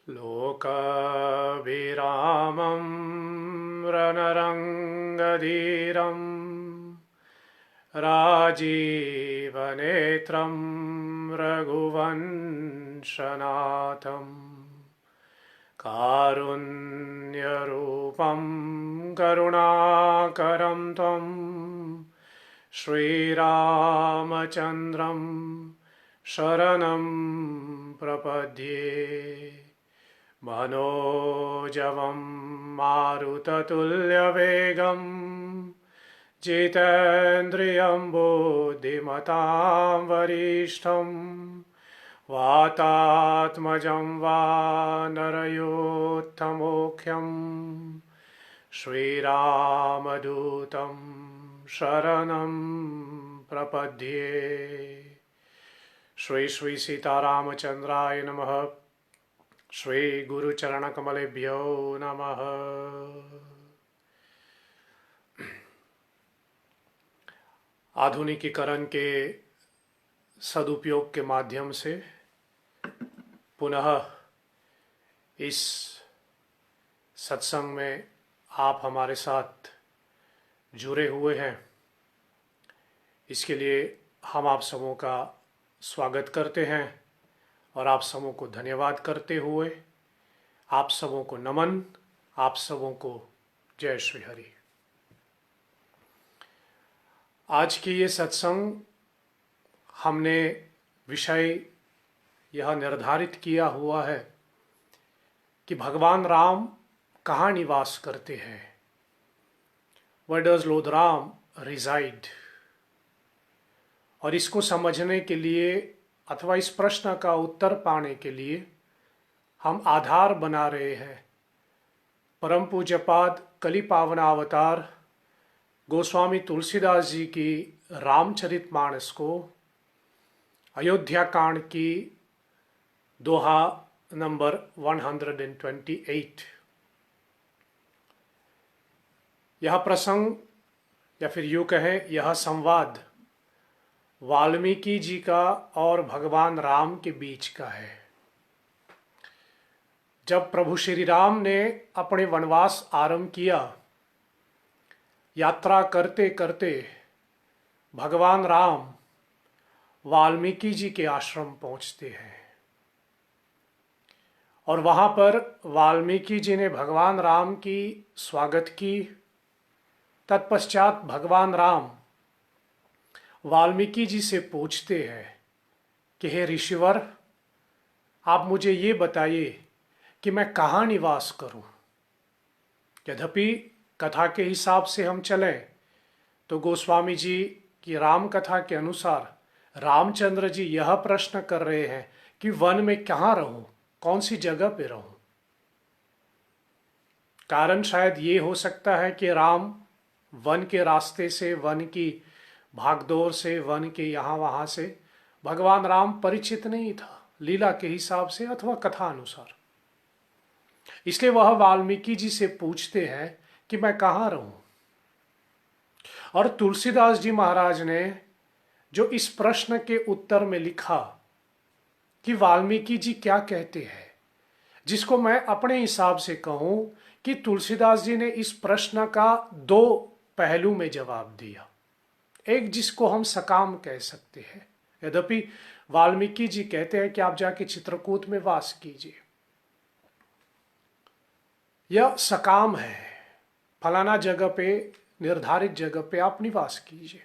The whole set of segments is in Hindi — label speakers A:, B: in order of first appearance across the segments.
A: लोकाभिरामं रणरङ्गधीरं राजीवनेत्रं रघुवंशनाथं कारुण्यरूपं करुणाकरं त्वं श्रीरामचन्द्रं शरणं प्रपद्ये। मनोजवं मारुततुल्यवेगं जितेन्द्रियं बुद्धिमतां वरिष्ठं वातात्मजं वानरयोत्तमोख्यं श्रीरामदूतं शरणं प्रपद्ये। श्री श्री सीतारामचंद्राय नमः। श्री गुरुचरणकमलेभ्यो नमः। आधुनिकीकरण के सदुपयोग के माध्यम से पुनः इस सत्संग में आप हमारे साथ जुड़े हुए हैं, इसके लिए हम आप सबों का स्वागत करते हैं और आप सबों को धन्यवाद करते हुए आप सबों को नमन, आप सबों को जय श्री हरि। आज की ये सत्संग हमने विषय यह निर्धारित किया हुआ है कि भगवान राम कहाँ निवास करते हैं। Where does Lord Ram reside? और इसको समझने के लिए अथवा इस प्रश्न का उत्तर पाने के लिए हम आधार बना रहे हैं परम पूज्यपाद कली पावनावतार गोस्वामी तुलसीदास जी की रामचरितमानस को अयोध्या कांड की दोहा नंबर 128। यह प्रसंग या फिर यूँ कहें यह संवाद वाल्मीकि जी का और भगवान राम के बीच का है। जब प्रभु श्री राम ने अपने वनवास आरंभ किया, यात्रा करते करते भगवान राम वाल्मीकि जी के आश्रम पहुंचते हैं और वहां पर वाल्मीकि जी ने भगवान राम की स्वागत की। तत्पश्चात भगवान राम वाल्मीकि जी से पूछते हैं कि हे ऋषिवर, आप मुझे ये बताइए कि मैं कहाँ निवास करूं। यद्यपि कथा के हिसाब से हम चलें तो गोस्वामी जी की राम कथा के अनुसार रामचंद्र जी यह प्रश्न कर रहे हैं कि वन में कहाँ रहूं, कौन सी जगह पे रहूं। कारण शायद ये हो सकता है कि राम वन के रास्ते से, वन की भागदौड़ से, वन के यहाँ वहाँ से भगवान राम परिचित नहीं था लीला के हिसाब से अथवा कथा अनुसार। इसलिए वह वाल्मीकि जी से पूछते हैं कि मैं कहाँ रहूं। और तुलसीदास जी महाराज ने जो इस प्रश्न के उत्तर में लिखा कि वाल्मीकि जी क्या कहते हैं, जिसको मैं अपने हिसाब से कहूं कि तुलसीदास जी ने इस प्रश्न का दो पहलू में जवाब दिया। एक जिसको हम सकाम कह सकते हैं, यद्यपि वाल्मीकि जी कहते हैं कि आप जाके चित्रकूट में वास कीजिए, यह सकाम है, फलाना जगह पे, निर्धारित जगह पे आप निवास कीजिए।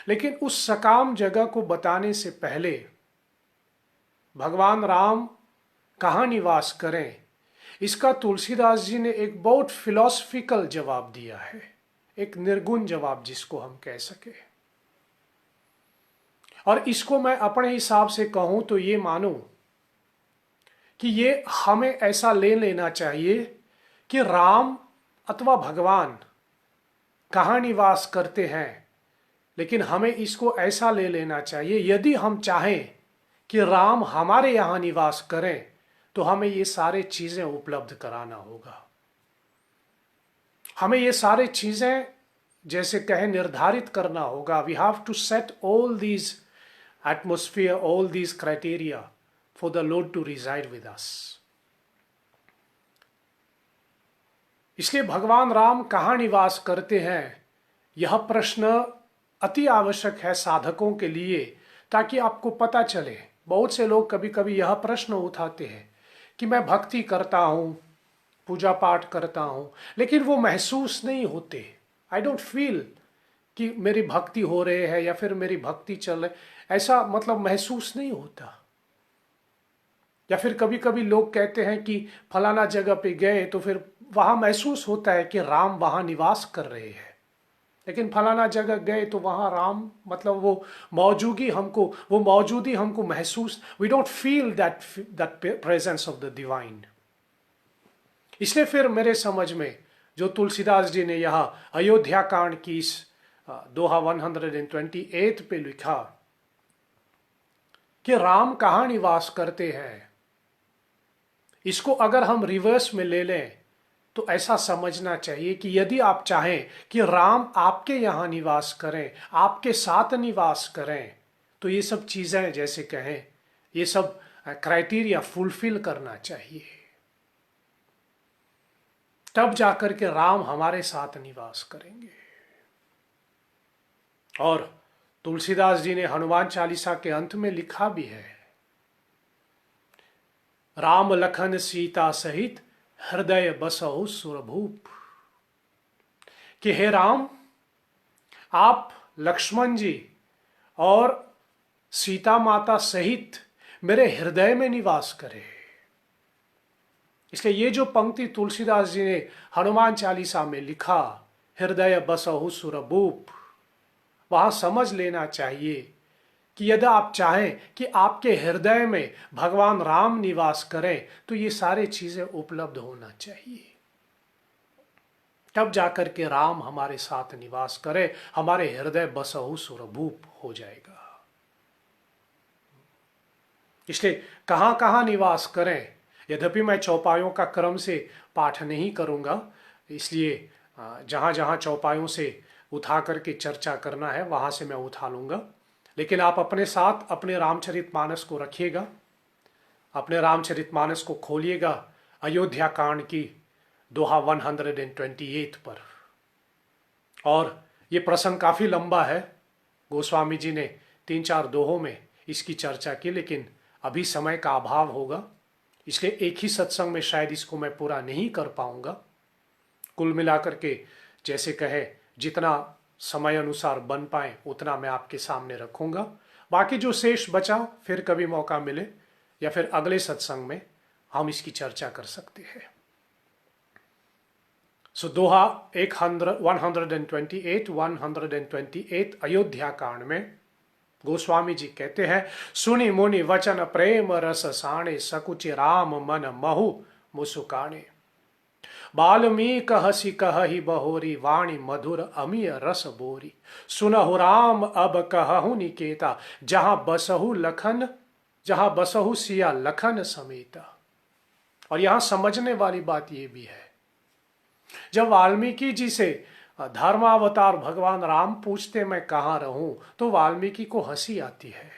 A: लेकिन उस सकाम जगह को बताने से पहले भगवान राम कहाँ निवास करें, इसका तुलसीदास जी ने एक बहुत फिलॉसफिकल जवाब दिया है, एक निर्गुण जवाब जिसको हम कह सके। और इसको मैं अपने हिसाब से कहूं तो ये मानो कि ये हमें ऐसा ले लेना चाहिए कि राम अथवा भगवान कहाँ निवास करते हैं, लेकिन हमें इसको ऐसा ले लेना चाहिए यदि हम चाहें कि राम हमारे यहाँ निवास करें तो हमें ये सारे चीजें उपलब्ध कराना होगा। हमें ये सारे चीजें जैसे कहे निर्धारित करना होगा। We have to set all these atmosphere, all these criteria for the Lord to reside with us. इसलिए भगवान राम कहाँ निवास करते हैं, यह प्रश्न अति आवश्यक है साधकों के लिए, ताकि आपको पता चले। बहुत से लोग कभी कभी यह प्रश्न उठाते हैं कि मैं भक्ति करता हूँ, पूजा पाठ करता हूँ, लेकिन वो महसूस नहीं होते। आई डोंट फील कि मेरी भक्ति हो रही है या फिर मेरी भक्ति चल रही, ऐसा मतलब महसूस नहीं होता। या फिर कभी कभी लोग कहते हैं कि फलाना जगह पे गए तो फिर वहां महसूस होता है कि राम वहां निवास कर रहे हैं, लेकिन फलाना जगह गए तो वहां राम मतलब वो मौजूदी हमको महसूस, we don't feel that presence of the divine. इसलिए फिर मेरे समझ में जो तुलसीदास जी ने यह अयोध्या कांड की इस दोहा 128 पे लिखा कि राम कहाँ निवास करते हैं, इसको अगर हम रिवर्स में ले लें तो ऐसा समझना चाहिए कि यदि आप चाहें कि राम आपके यहां निवास करें, आपके साथ निवास करें, तो ये सब चीजें जैसे कहें, ये सब क्राइटेरिया फुलफिल करना चाहिए, तब जाकर के राम हमारे साथ निवास करेंगे। और तुलसीदास जी ने हनुमान चालीसा के अंत में लिखा भी है, राम लखन सीता सहित हृदय बसहु सुरभूप, कि हे राम, आप लक्ष्मण जी और सीता माता सहित मेरे हृदय में निवास करें। इसलिए ये जो पंक्ति तुलसीदास जी ने हनुमान चालीसा में लिखा, हृदय बसहु सुरभूप, वहां समझ लेना चाहिए कि यदि आप चाहें कि आपके हृदय में भगवान राम निवास करें तो ये सारे चीजें उपलब्ध होना चाहिए, तब जाकर के राम हमारे साथ निवास करे, हमारे हृदय बसहु सुरभूप हो जाएगा। इसलिए कहां कहां निवास करें, यद्यपि मैं चौपायों का क्रम से पाठ नहीं करूंगा, इसलिए जहां जहां चौपायों से उठा करके चर्चा करना है वहां से मैं उठा लूंगा, लेकिन आप अपने साथ अपने रामचरितमानस को रखिएगा, अपने रामचरितमानस को खोलिएगा अयोध्या कांड की दोहा 128 पर। और ये प्रसंग काफी लंबा है, गोस्वामी जी ने 3-4 दोहों में इसकी चर्चा की, लेकिन अभी समय का अभाव होगा, इसलिए एक ही सत्संग में शायद इसको मैं पूरा नहीं कर पाऊंगा। कुल मिलाकर के जैसे कहे जितना समय अनुसार बन पाए उतना मैं आपके सामने रखूंगा, बाकी जो शेष बचा फिर कभी मौका मिले या फिर अगले सत्संग में हम इसकी चर्चा कर सकते हैं। सो दोहा 128 अयोध्या कांड में गोस्वामी जी कहते हैं, सुनि मुनि वचन प्रेम रस साणे, सकुचि राम मन महु मुसुकाणे, बाल्मीक हसी कहहि बहोरी, वाणी मधुर अमीय रस बोरी, सुनहु राम अब कहहु निकेता, जहां बसहु सिया लखन समेता। और यहां समझने वाली बात यह भी है, जब वाल्मीकि जी से धर्मावतार भगवान राम पूछते मैं कहां रहूं, तो वाल्मीकि को हंसी आती है।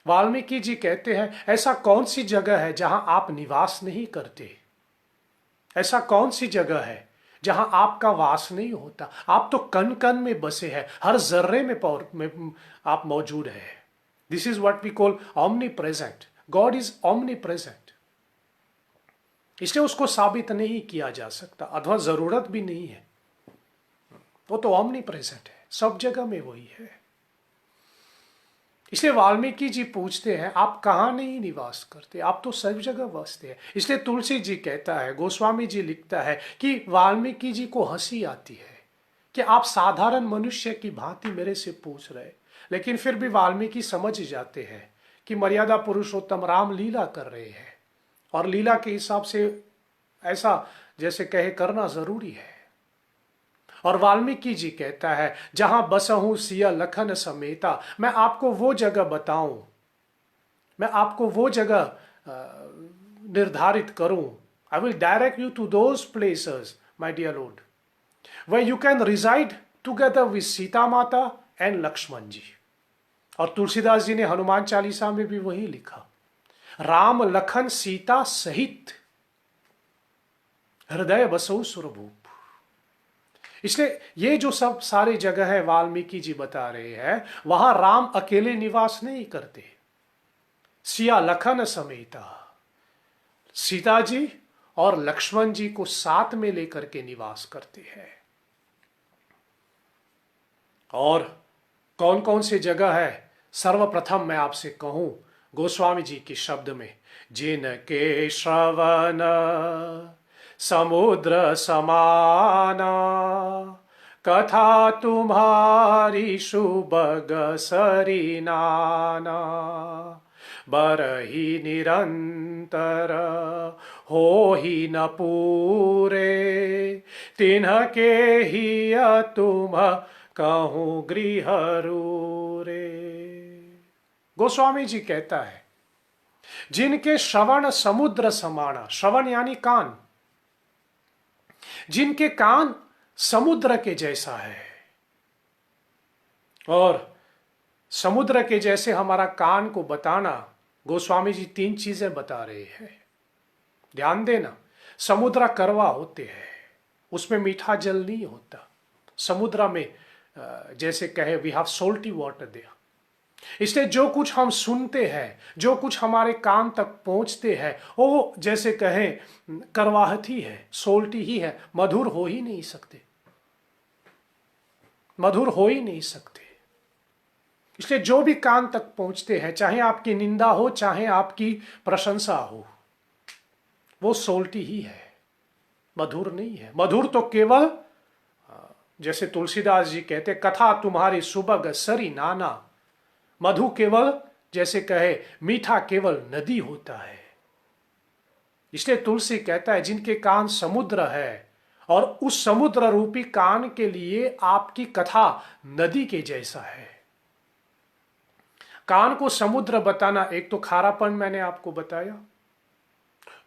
A: वाल्मीकि जी कहते हैं, ऐसा कौन सी जगह है जहां आप निवास नहीं करते, ऐसा कौन सी जगह है जहां आपका वास नहीं होता, आप तो कण कण में बसे हैं, हर जर्रे में आप मौजूद है। This is what we call omnipresent, God is omnipresent. इसलिए उसको साबित नहीं किया जा सकता, अथवा जरूरत भी नहीं है, वो तो ऑमनी प्रेजेंट है, सब जगह में वही है। इसलिए वाल्मीकि जी पूछते हैं, आप कहां नहीं निवास करते, आप तो सब जगह बसते हैं। इसलिए तुलसी जी कहता है, गोस्वामी जी लिखता है कि वाल्मीकि जी को हंसी आती है कि आप साधारण मनुष्य की भांति मेरे से पूछ रहे, लेकिन फिर भी वाल्मीकि समझ जाते हैं कि मर्यादा पुरुषोत्तम राम लीला कर रहे हैं, और लीला के हिसाब से ऐसा जैसे कहे करना जरूरी है। और वाल्मीकि जी कहता है, जहां बसहूं सिया लखन समेता, मैं आपको वो जगह बताऊं, मैं आपको वो जगह निर्धारित करूं, I will direct you to those places my dear lord where you can reside together with Sita Mata and Lakshman जी। और तुलसीदास जी ने हनुमान चालीसा में भी वही लिखा, राम लखन सीता सहित, हृदय बसो सुरभूप। इसलिए ये जो सब सारी जगह है वाल्मीकि जी बता रहे हैं, वहां राम अकेले निवास नहीं करते, सिया लखन समेता, सीता जी और लक्ष्मण जी को साथ में लेकर के निवास करते हैं। और कौन कौन सी जगह है, सर्वप्रथम मैं आपसे कहूं गोस्वामी जी के शब्द में, जिनके श्रवण समुद्र समाना, कथा तुम्हारी सुबग सरिनाना, बरही निरंतर हो ही न पूरे, तिन्ह के ही तुम कहूं गृह रूरे। गोस्वामी जी कहता है, जिनके श्रवण समुद्र समाना, श्रवण यानी कान, जिनके कान समुद्र के जैसा है, और समुद्र के जैसे हमारा कान को बताना, गोस्वामी जी 3 चीजें बता रहे हैं। ध्यान देना, समुद्र करवा होते हैं, उसमें मीठा जल नहीं होता। समुद्र में जैसे कहे we have Soaltee water there. इसलिए जो कुछ हम सुनते हैं, जो कुछ हमारे कान तक पहुंचते हैं, वो जैसे कहें करवाहट ही है, सोल्टी ही है, मधुर हो ही नहीं सकते, मधुर हो ही नहीं सकते। इसलिए जो भी कान तक पहुंचते हैं, चाहे आपकी निंदा हो चाहे आपकी प्रशंसा हो, वो सोल्टी ही है, मधुर नहीं है। मधुर तो केवल जैसे तुलसीदास जी कहते, कथा तुम्हारी सुबग सरी नाना, मधु केवल जैसे कहे मीठा केवल नदी होता है। इसलिए तुलसी कहता है, जिनके कान समुद्र है, और उस समुद्र रूपी कान के लिए आपकी कथा नदी के जैसा है। कान को समुद्र बताना, एक तो खारापन मैंने आपको बताया,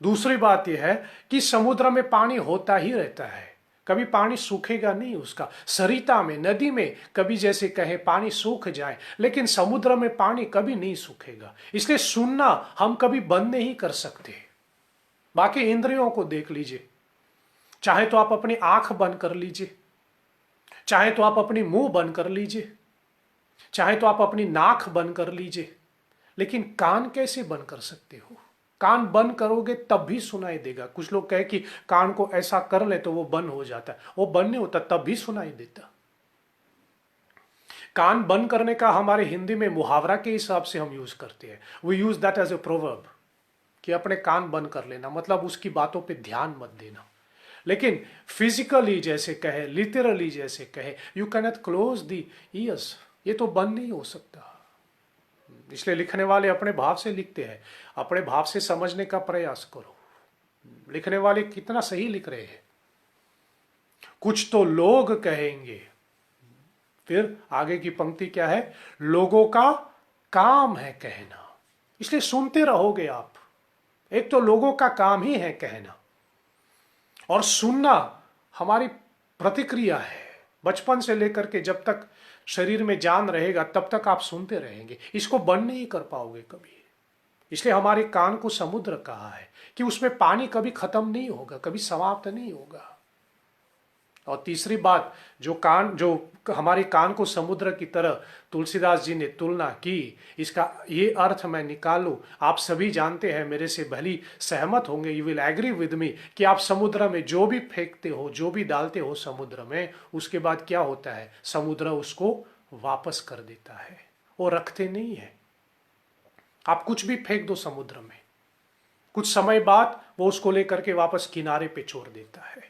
A: दूसरी बात यह है कि समुद्र में पानी होता ही रहता है, कभी पानी सूखेगा नहीं उसका। सरिता में, नदी में कभी जैसे कहे पानी सूख जाए, लेकिन समुद्र में पानी कभी नहीं सूखेगा। इसलिए सुनना हम कभी बंद नहीं कर सकते। बाकी इंद्रियों को देख लीजिए, चाहे तो आप अपनी आंख बंद कर लीजिए, चाहे तो आप अपनी मुंह बंद कर लीजिए, चाहे तो आप अपनी नाक बंद कर लीजिए, लेकिन कान कैसे बंद कर सकते हो? कान बंद करोगे तब भी सुनाई देगा। कुछ लोग कहे कि कान को ऐसा कर ले तो वो बंद हो जाता है, वो बंद नहीं होता, तब भी सुनाई देता। कान बंद करने का हमारे हिंदी में मुहावरा के हिसाब से हम यूज करते हैं, we use that as a proverb, कि अपने कान बंद कर लेना, मतलब उसकी बातों पे ध्यान मत देना। लेकिन फिजिकली जैसे कहे, लिटरली जैसे कहे, you can not close the years, ये तो बंद नहीं हो सकता। इसलिए लिखने वाले अपने भाव से लिखते हैं, अपने भाव से समझने का प्रयास करो। लिखने वाले कितना सही लिख रहे हैं। कुछ तो लोग कहेंगे, फिर आगे की पंक्ति क्या है, लोगों का काम है कहना। इसलिए सुनते रहोगे आप। एक तो लोगों का काम ही है कहना, और सुनना हमारी प्रतिक्रिया है। बचपन से लेकर के जब तक शरीर में जान रहेगा तब तक आप सुनते रहेंगे, इसको बंद नहीं कर पाओगे कभी। इसलिए हमारे कान को समुद्र कहा है कि उसमें पानी कभी खत्म नहीं होगा, कभी समाप्त नहीं होगा। और तीसरी बात, जो हमारे कान को समुद्र की तरह तुलसीदास जी ने तुलना की, इसका ये अर्थ मैं निकालूं, आप सभी जानते हैं, मेरे से भली सहमत होंगे, you will agree with me, कि आप समुद्र में जो भी फेंकते हो, जो भी डालते हो समुद्र में, उसके बाद क्या होता है, समुद्र उसको वापस कर देता है, वो रखते नहीं है। आप कुछ भी फेंक दो समुद्र में, कुछ समय बाद वो उसको लेकर के वापस किनारे पे छोड़ देता है।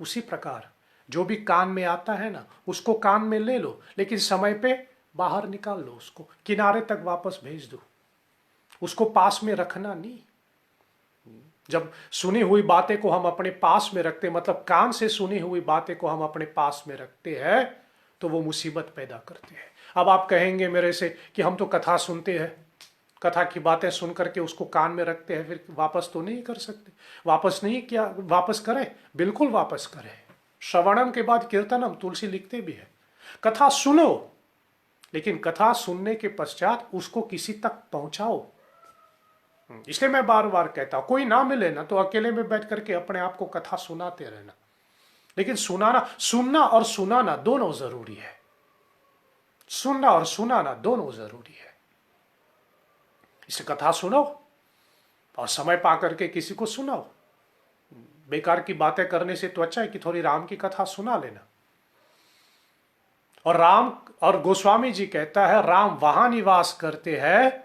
A: उसी प्रकार जो भी कान में आता है ना, उसको कान में ले लो, लेकिन समय पे बाहर निकाल लो, उसको किनारे तक वापस भेज दो, उसको पास में रखना नहीं। जब सुनी हुई बातें को हम अपने पास में रखते, मतलब कान से सुनी हुई बातें को हम अपने पास में रखते हैं, तो वो मुसीबत पैदा करते हैं। अब आप कहेंगे मेरे से कि हम तो कथा सुनते हैं, कथा की बातें सुन करके उसको कान में रखते हैं, फिर वापस तो नहीं कर सकते। वापस नहीं, क्या वापस करें? बिल्कुल वापस करें। श्रवणम के बाद कीर्तनम, तुलसी लिखते भी है। कथा सुनो, लेकिन कथा सुनने के पश्चात उसको किसी तक पहुंचाओ। इसलिए मैं बार बार कहता हूं, कोई ना मिले ना तो अकेले में बैठ करके अपने आप को कथा सुनाते रहना। लेकिन सुनना और सुनाना दोनों जरूरी है। सुनना और सुनाना दोनों जरूरी है। इसे कथा सुनो और समय पा करके किसी को सुनाओ। बेकार की बातें करने से तो अच्छा है कि थोड़ी राम की कथा सुना लेना। और गोस्वामी जी कहता है, राम वहां निवास करते हैं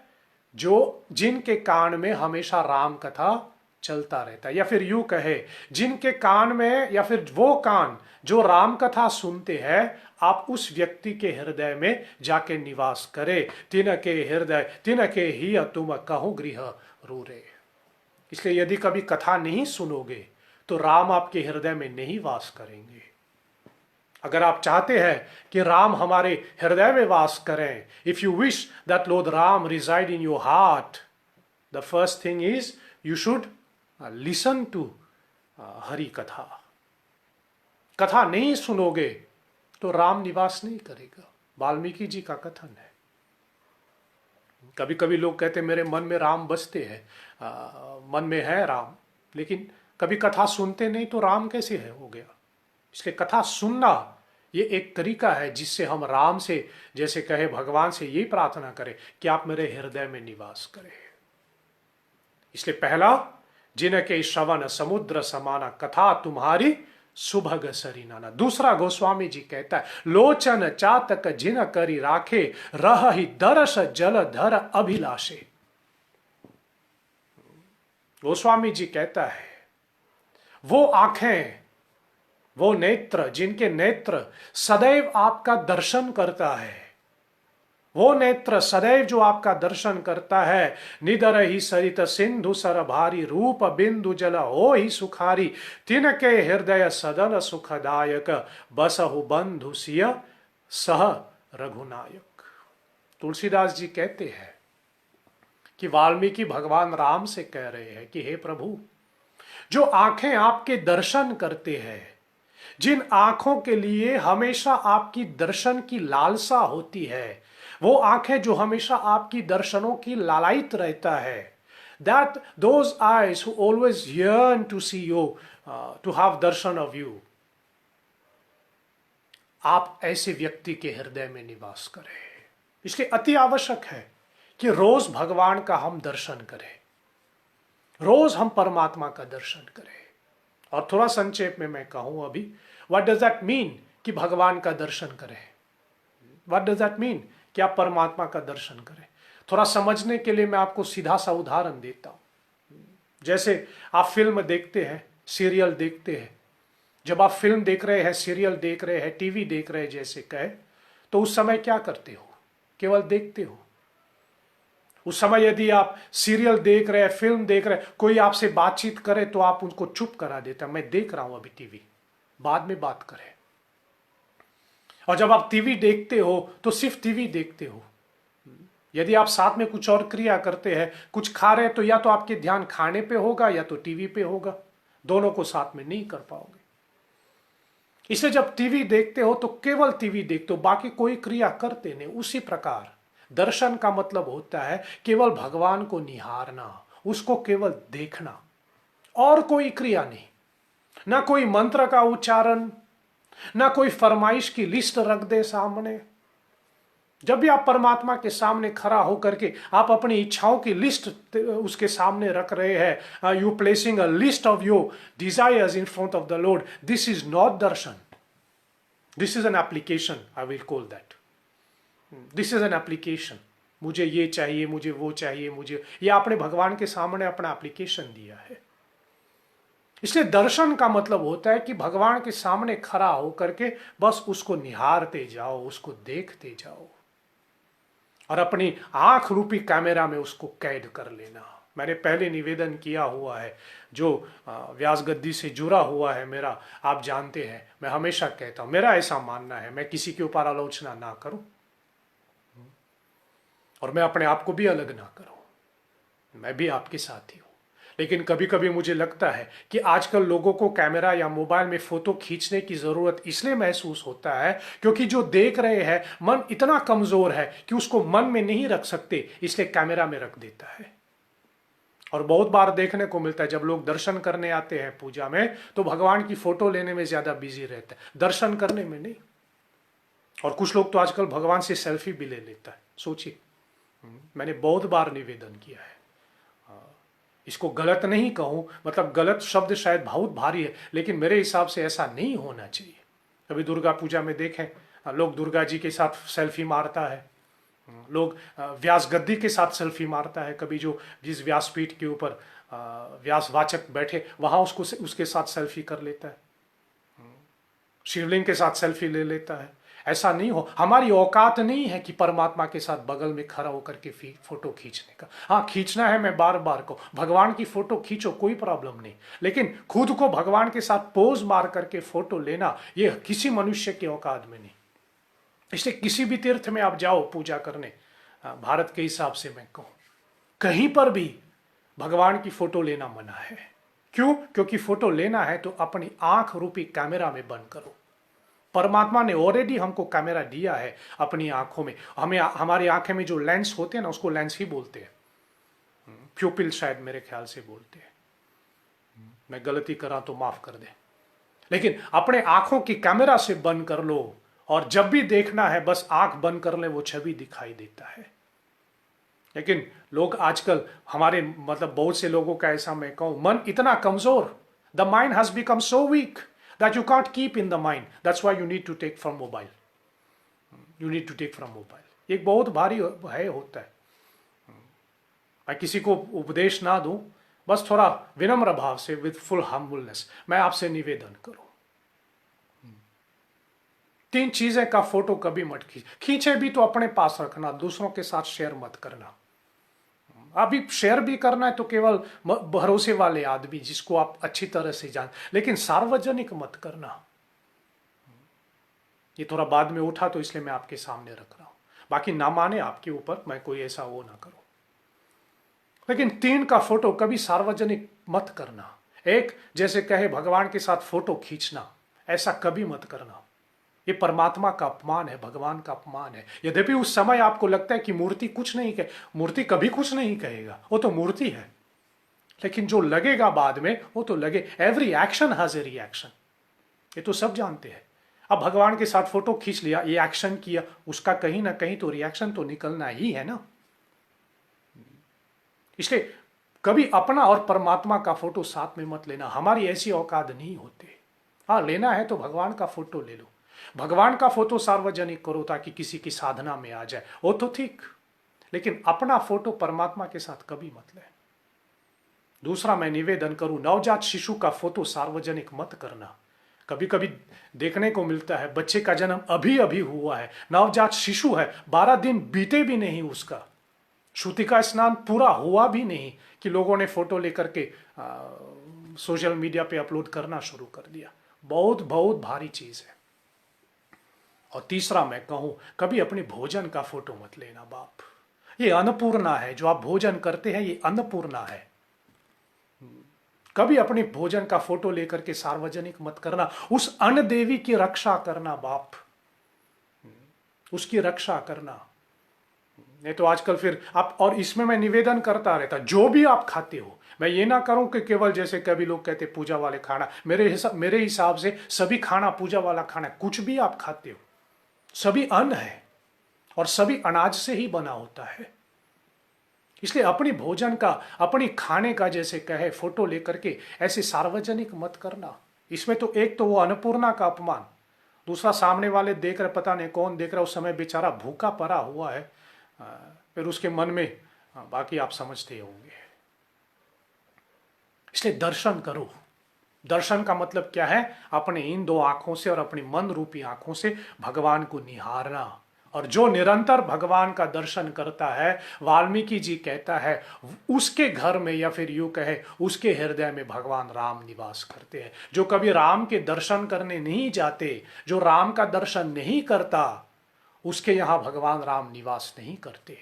A: जो जिनके कान में हमेशा राम कथा चलता रहता है, या फिर यूं कहे, जिनके कान में, या फिर वो कान जो राम कथा सुनते हैं, आप उस व्यक्ति के हृदय में जाके निवास करे। तिनके हृदय तिनके ही तुम कहो गृह रूरे। इसलिए यदि कभी कथा नहीं सुनोगे तो राम आपके हृदय में नहीं वास करेंगे। अगर आप चाहते हैं कि राम हमारे हृदय में वास करें, if you wish that lord Ram reside in your heart, the first thing is you should listen to Hari katha. कथा नहीं सुनोगे तो राम निवास नहीं करेगा। वाल्मीकि जी का कथन है। कभी कभी लोग कहते मेरे मन में राम बसते हैं, मन में है राम, लेकिन कभी कथा सुनते नहीं तो राम कैसे है हो गया। इसलिए कथा सुनना ये एक तरीका है जिससे हम राम से, जैसे कहे भगवान से ये प्रार्थना करें कि आप मेरे हृदय में निवास करें। इसलिए पहला, जिनके श्रवण समुद्र समाना कथा तुम्हारी सुभग सरिनाना। दूसरा गोस्वामी जी कहता है, लोचन चातक जिन करी राखे रह ही दरस जल धर अभिलाषे। गोस्वामी जी कहता है, वो आंखें, वो नेत्र जिनके नेत्र सदैव आपका दर्शन करता है, वो नेत्र सदैव जो आपका दर्शन करता है, निदर ही सरित सिंधु सर भारी रूप बिंदु जल हो ही सुखारी तिनके हृदय सदन सुखदायक बसहु बंधु सिय सह रघुनायक। तुलसीदास जी कहते हैं कि वाल्मीकि भगवान राम से कह रहे हैं कि हे प्रभु, जो आंखें आपके दर्शन करते हैं, जिन आंखों के लिए हमेशा आपकी दर्शन की लालसा होती है, वो आंखें जो हमेशा आपकी दर्शनों की लालायित रहता है, that those eyes who always yearn to see you, to have darshan of you, आप ऐसे व्यक्ति के हृदय में निवास करें। इसलिए अति आवश्यक है कि रोज भगवान का हम दर्शन करें, रोज हम परमात्मा का दर्शन करें। और थोड़ा संक्षेप में मैं कहूं अभी, व्हाट डज दैट मीन कि भगवान का दर्शन करें? व्हाट डज दैट मीन कि आप परमात्मा का दर्शन करें? थोड़ा समझने के लिए मैं आपको सीधा सा उदाहरण देता हूं। जैसे आप फिल्म देखते हैं, सीरियल देखते हैं। जब आप फिल्म देख रहे हैं, सीरियल देख रहे हैं, टीवी देख रहे हैं जैसे कहे, तो उस समय क्या करते हो? केवल देखते हो। उस समय यदि आप सीरियल देख रहे हैं, फिल्म देख रहे हैं, कोई आपसे बातचीत करे तो आप उनको चुप करा देते हैं, मैं देख रहा हूं अभी टीवी, बाद में बात करें। और जब आप टीवी देखते हो तो सिर्फ टीवी देखते हो। यदि आप साथ में कुछ और क्रिया करते हैं, कुछ खा रहे हैं, तो या तो आपके ध्यान खाने पे होगा या तो टीवी पे होगा, दोनों को साथ में नहीं कर पाओगे। इसलिए जब टीवी देखते हो तो केवल टीवी देखते हो, बाकी कोई क्रिया करते नहीं। उसी प्रकार दर्शन का मतलब होता है केवल भगवान को निहारना, उसको केवल देखना, और कोई क्रिया नहीं, ना कोई मंत्र का उच्चारण, ना कोई फरमाइश की लिस्ट रख दे सामने। जब भी आप परमात्मा के सामने खड़ा होकर के आप अपनी इच्छाओं की लिस्ट उसके सामने रख रहे हैं, you placing a list of your desires in front of the Lord, this is not Darshan, this is an application, I will call that. This is an application. मुझे ये चाहिए, मुझे वो चाहिए, मुझे, ये आपने भगवान के सामने अपना एप्लीकेशन दिया है। इसलिए दर्शन का मतलब होता है कि भगवान के सामने खड़ा होकर के बस उसको निहारते जाओ, उसको देखते जाओ, और अपनी आंख रूपी कैमरा में उसको कैद कर लेना। मैंने पहले निवेदन किया हुआ है, जो व्यास गद्दी से जुड़ा हुआ है मेरा, आप जानते हैं, मैं हमेशा कहता हूं, मेरा ऐसा मानना है, मैं किसी के ऊपर आलोचना ना करूं और मैं अपने आप को भी अलग ना करूं, मैं भी आपके साथ ही हूं। लेकिन कभी कभी मुझे लगता है कि आजकल लोगों को कैमरा या मोबाइल में फोटो खींचने की जरूरत इसलिए महसूस होता है क्योंकि जो देख रहे हैं मन इतना कमजोर है कि उसको मन में नहीं रख सकते, इसलिए कैमरा में रख देता है। और बहुत बार देखने को मिलता है जब लोग दर्शन करने आते हैं पूजा में तो भगवान की फोटो लेने में ज्यादा बिजी रहते हैं, दर्शन करने में नहीं। और कुछ लोग तो आजकल भगवान से सेल्फी भी ले लेता है, सोचिए। मैंने बहुत बार निवेदन किया है, इसको गलत नहीं कहूं, मतलब गलत शब्द शायद बहुत भारी है, लेकिन मेरे हिसाब से ऐसा नहीं होना चाहिए। कभी दुर्गा पूजा में देखें लोग दुर्गा जी के साथ सेल्फी मारता है, लोग व्यास गद्दी के साथ सेल्फी मारता है, कभी जो जिस व्यासपीठ के ऊपर व्यासवाचक बैठे वहां उसको उसके साथ सेल्फी कर लेता है, शिवलिंग के साथ सेल्फी ले लेता है। ऐसा नहीं हो, हमारी औकात नहीं है कि परमात्मा के साथ बगल में खड़ा होकर के फोटो खींचने का। हाँ खींचना है, मैं बार बार को भगवान की फोटो खींचो, कोई प्रॉब्लम नहीं, लेकिन खुद को भगवान के साथ पोज मार करके फोटो लेना ये किसी मनुष्य की औकात में नहीं। इसलिए किसी भी तीर्थ में आप जाओ पूजा करने, भारत के हिसाब से मैं कहूं, कहीं पर भी भगवान की फोटो लेना मना है। क्यों? क्योंकि फोटो लेना है तो अपनी आंख रूपी कैमरा में बंद करो। परमात्मा ने ऑलरेडी हमको कैमरा दिया है अपनी आंखों में, हमें हमारी आंखें में जो लेंस होते हैं ना उसको लेंस ही बोलते हैं, प्यूपिल शायद मेरे ख्याल से बोलते हैं, मैं गलती करा तो माफ कर दे। लेकिन अपने आंखों की कैमरा से बंद कर लो और जब भी देखना है बस आंख बंद कर ले, वो छवि दिखाई देता है। लेकिन लोग आजकल हमारे मतलब बहुत से लोगों का ऐसा मैं कहूं मन इतना कमजोर, the mind has become so weak that you can't keep in the mind. That's why you need to take from mobile. You need to take from mobile. एक बहुत भारी है होता है। मैं किसी को उपदेश ना दूं, बस थोड़ा विनम्र भाव से विद फुल हम्बलनेस मैं आपसे निवेदन करूं, 3 चीजें का फोटो कभी मत खींचे भी तो अपने पास रखना, दूसरों के साथ शेयर मत करना। अभी शेयर भी करना है तो केवल भरोसे वाले आदमी जिसको आप अच्छी तरह से जान, लेकिन सार्वजनिक मत करना। ये थोड़ा बाद में उठा तो इसलिए मैं आपके सामने रख रहा हूं, बाकी ना माने आपके ऊपर, मैं कोई ऐसा वो ना करूं। लेकिन 3 का फोटो कभी सार्वजनिक मत करना। एक, जैसे कहे भगवान के साथ फोटो खींचना, ऐसा कभी मत करना। ये परमात्मा का अपमान है, भगवान का अपमान है। यद्यपि उस समय आपको लगता है कि मूर्ति कुछ नहीं कहे, मूर्ति कभी कुछ नहीं कहेगा, वो तो मूर्ति है, लेकिन जो लगेगा बाद में वो तो लगे। Every action has a reaction, ये तो सब जानते हैं। अब भगवान के साथ फोटो खींच लिया, ये एक्शन किया, उसका कहीं ना कहीं तो रिएक्शन तो निकलना ही है ना। इसलिए कभी अपना और परमात्मा का फोटो साथ में मत लेना, हमारी ऐसी औकात नहीं होते। हाँ लेना है तो भगवान का फोटो ले लो, भगवान का फोटो सार्वजनिक करो ताकि किसी की साधना में आ जाए, वो तो ठीक, लेकिन अपना फोटो परमात्मा के साथ कभी मत ले। दूसरा मैं निवेदन करूं, नवजात शिशु का फोटो सार्वजनिक मत करना। कभी कभी देखने को मिलता है बच्चे का जन्म अभी अभी हुआ है, नवजात शिशु है, 12 दिन बीते भी नहीं, उसका श्रुतिका स्नान पूरा हुआ भी नहीं कि लोगों ने फोटो लेकर के सोशल मीडिया पे अपलोड करना शुरू कर दिया। बहुत बहुत भारी चीज है। और तीसरा मैं कहूं, कभी अपने भोजन का फोटो मत लेना बाप, ये अन्नपूर्णा है, जो आप भोजन करते हैं ये अन्नपूर्णा है। कभी अपने भोजन का फोटो लेकर के सार्वजनिक मत करना, उस अन्न देवी की रक्षा करना बाप, उसकी रक्षा करना। नहीं तो आजकल फिर आप, और इसमें मैं निवेदन करता रहता, जो भी आप खाते हो, मैं ये ना करूं कि केवल जैसे कभी लोग कहते पूजा वाले खाना, मेरे हिसाब से सभी खाना पूजा वाला खाना, कुछ भी आप खाते हो सभी अन्न है और सभी अनाज से ही बना होता है। इसलिए अपनी भोजन का, अपनी खाने का जैसे कहे फोटो लेकर के ऐसे सार्वजनिक मत करना। इसमें तो एक तो वो अन्नपूर्णा का अपमान, दूसरा सामने वाले देख रहे, पता नहीं कौन देख रहा, उस समय बेचारा भूखा पड़ा हुआ है, फिर उसके मन में बाकी आप समझते होंगे। इसलिए दर्शन करो। दर्शन का मतलब क्या है? अपने इन 2 आंखों से और अपनी मन रूपी आंखों से भगवान को निहारना। और जो निरंतर भगवान का दर्शन करता है, वाल्मीकि जी कहता है, उसके घर में या फिर यूं कहे उसके हृदय में भगवान राम निवास करते हैं। जो कभी राम के दर्शन करने नहीं जाते, जो राम का दर्शन नहीं करता, उसके यहां भगवान राम निवास नहीं करते।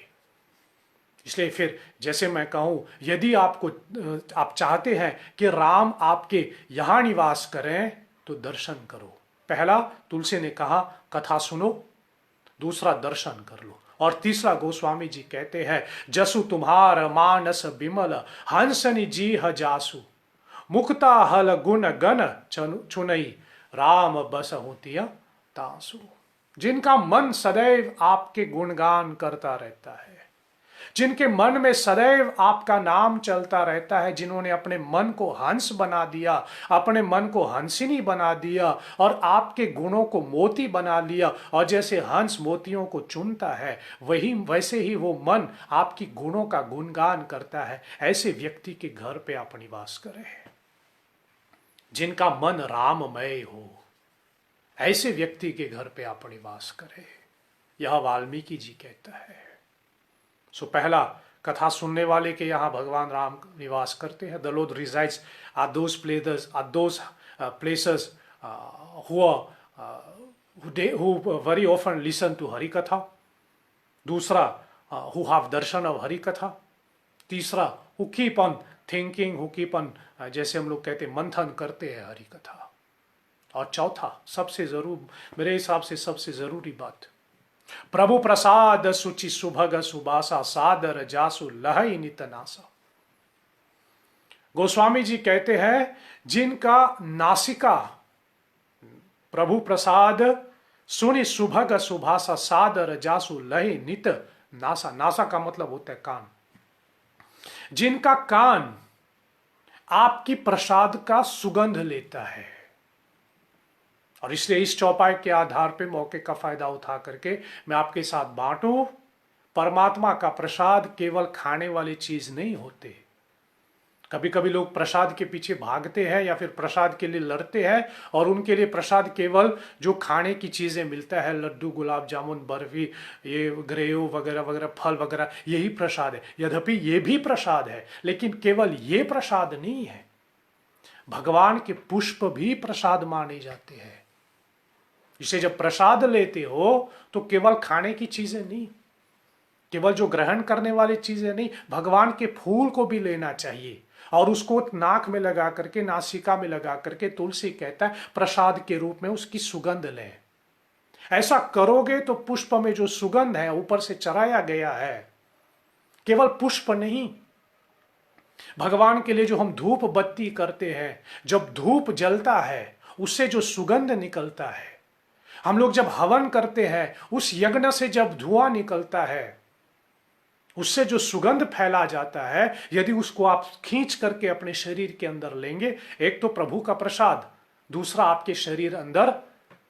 A: इसलिए फिर जैसे मैं कहूं, यदि आप चाहते हैं कि राम आपके यहां निवास करें तो दर्शन करो। पहला तुलसी ने कहा कथा सुनो, दूसरा दर्शन कर लो, और तीसरा गोस्वामी जी कहते हैं, जसु तुम्हार मानस बिमल हंसनि जी ह जासु, मुक्ता हल गुण गण चुनई राम बस होतिया तासु। जिनका मन सदैव आपके गुणगान करता रहता है, जिनके मन में सदैव आपका नाम चलता रहता है, जिन्होंने अपने मन को हंस बना दिया, अपने मन को हंसिनी बना दिया और आपके गुणों को मोती बना लिया, और जैसे हंस मोतियों को चुनता है वही वैसे ही वो मन आपकी गुणों का गुणगान करता है। ऐसे व्यक्ति के घर पे आप निवास करें, जिनका मन राममय हो, ऐसे व्यक्ति के घर पे आप निवास करें, यह वाल्मीकि जी कहता है। सो पहला, कथा सुनने वाले के यहाँ भगवान राम निवास करते हैं। The lord resides are those places who very often listen to Hari katha. दूसरा, who have Darshan of Hari कथा। तीसरा, who keep on thinking, who keep on जैसे हम लोग कहते मंथन करते हैं हरि कथा। और चौथा, सबसे जरूर, मेरे हिसाब से सबसे जरूरी बात, प्रभु प्रसाद सुचि सुभग सुबासा सादर जासु लहई नितनासा। गोस्वामी जी कहते हैं, जिनका नासिका प्रभु प्रसाद सुनि सुभग सुभासा सादर जासु लही नित नासा। नासा का मतलब होता है कान। जिनका कान आपकी प्रसाद का सुगंध लेता है, और इसलिए इस चौपाई के आधार पे मौके का फायदा उठा करके मैं आपके साथ बांटूं, परमात्मा का प्रसाद केवल खाने वाली चीज नहीं होते। कभी कभी लोग प्रसाद के पीछे भागते हैं या फिर प्रसाद के लिए लड़ते हैं, और उनके लिए प्रसाद केवल जो खाने की चीजें मिलता है, लड्डू, गुलाब जामुन, बर्फी, ये ग्रेव वगैरह वगैरह, फल वगैरह, यही प्रसाद है। यद्यपि ये भी प्रसाद है, लेकिन केवल ये प्रसाद नहीं है। भगवान के पुष्प भी प्रसाद माने जाते हैं। इसे जब प्रसाद लेते हो तो केवल खाने की चीजें नहीं, केवल जो ग्रहण करने वाली चीजें नहीं, भगवान के फूल को भी लेना चाहिए और उसको नाक में लगा करके, नासिका में लगा करके, तुलसी कहता है प्रसाद के रूप में उसकी सुगंध लें। ऐसा करोगे तो पुष्प में जो सुगंध है ऊपर से चढ़ाया गया है, केवल पुष्प नहीं, भगवान के लिए जो हम धूप बत्ती करते हैं, जब धूप जलता है उससे जो सुगंध निकलता है, हम लोग जब हवन करते हैं उस यज्ञ से जब धुआं निकलता है, उससे जो सुगंध फैला जाता है, यदि उसको आप खींच करके अपने शरीर के अंदर लेंगे, एक तो प्रभु का प्रसाद, दूसरा आपके शरीर अंदर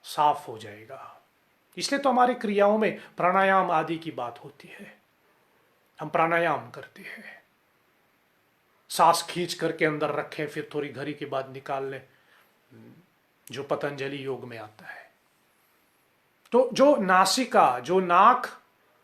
A: साफ हो जाएगा। इसलिए तो हमारी क्रियाओं में प्राणायाम आदि की बात होती है। हम प्राणायाम करते हैं, सांस खींच करके अंदर रखें, फिर थोड़ी घड़ी के बाद निकाल लें, जो पतंजलि योग में आता है। तो जो नासिका, जो नाक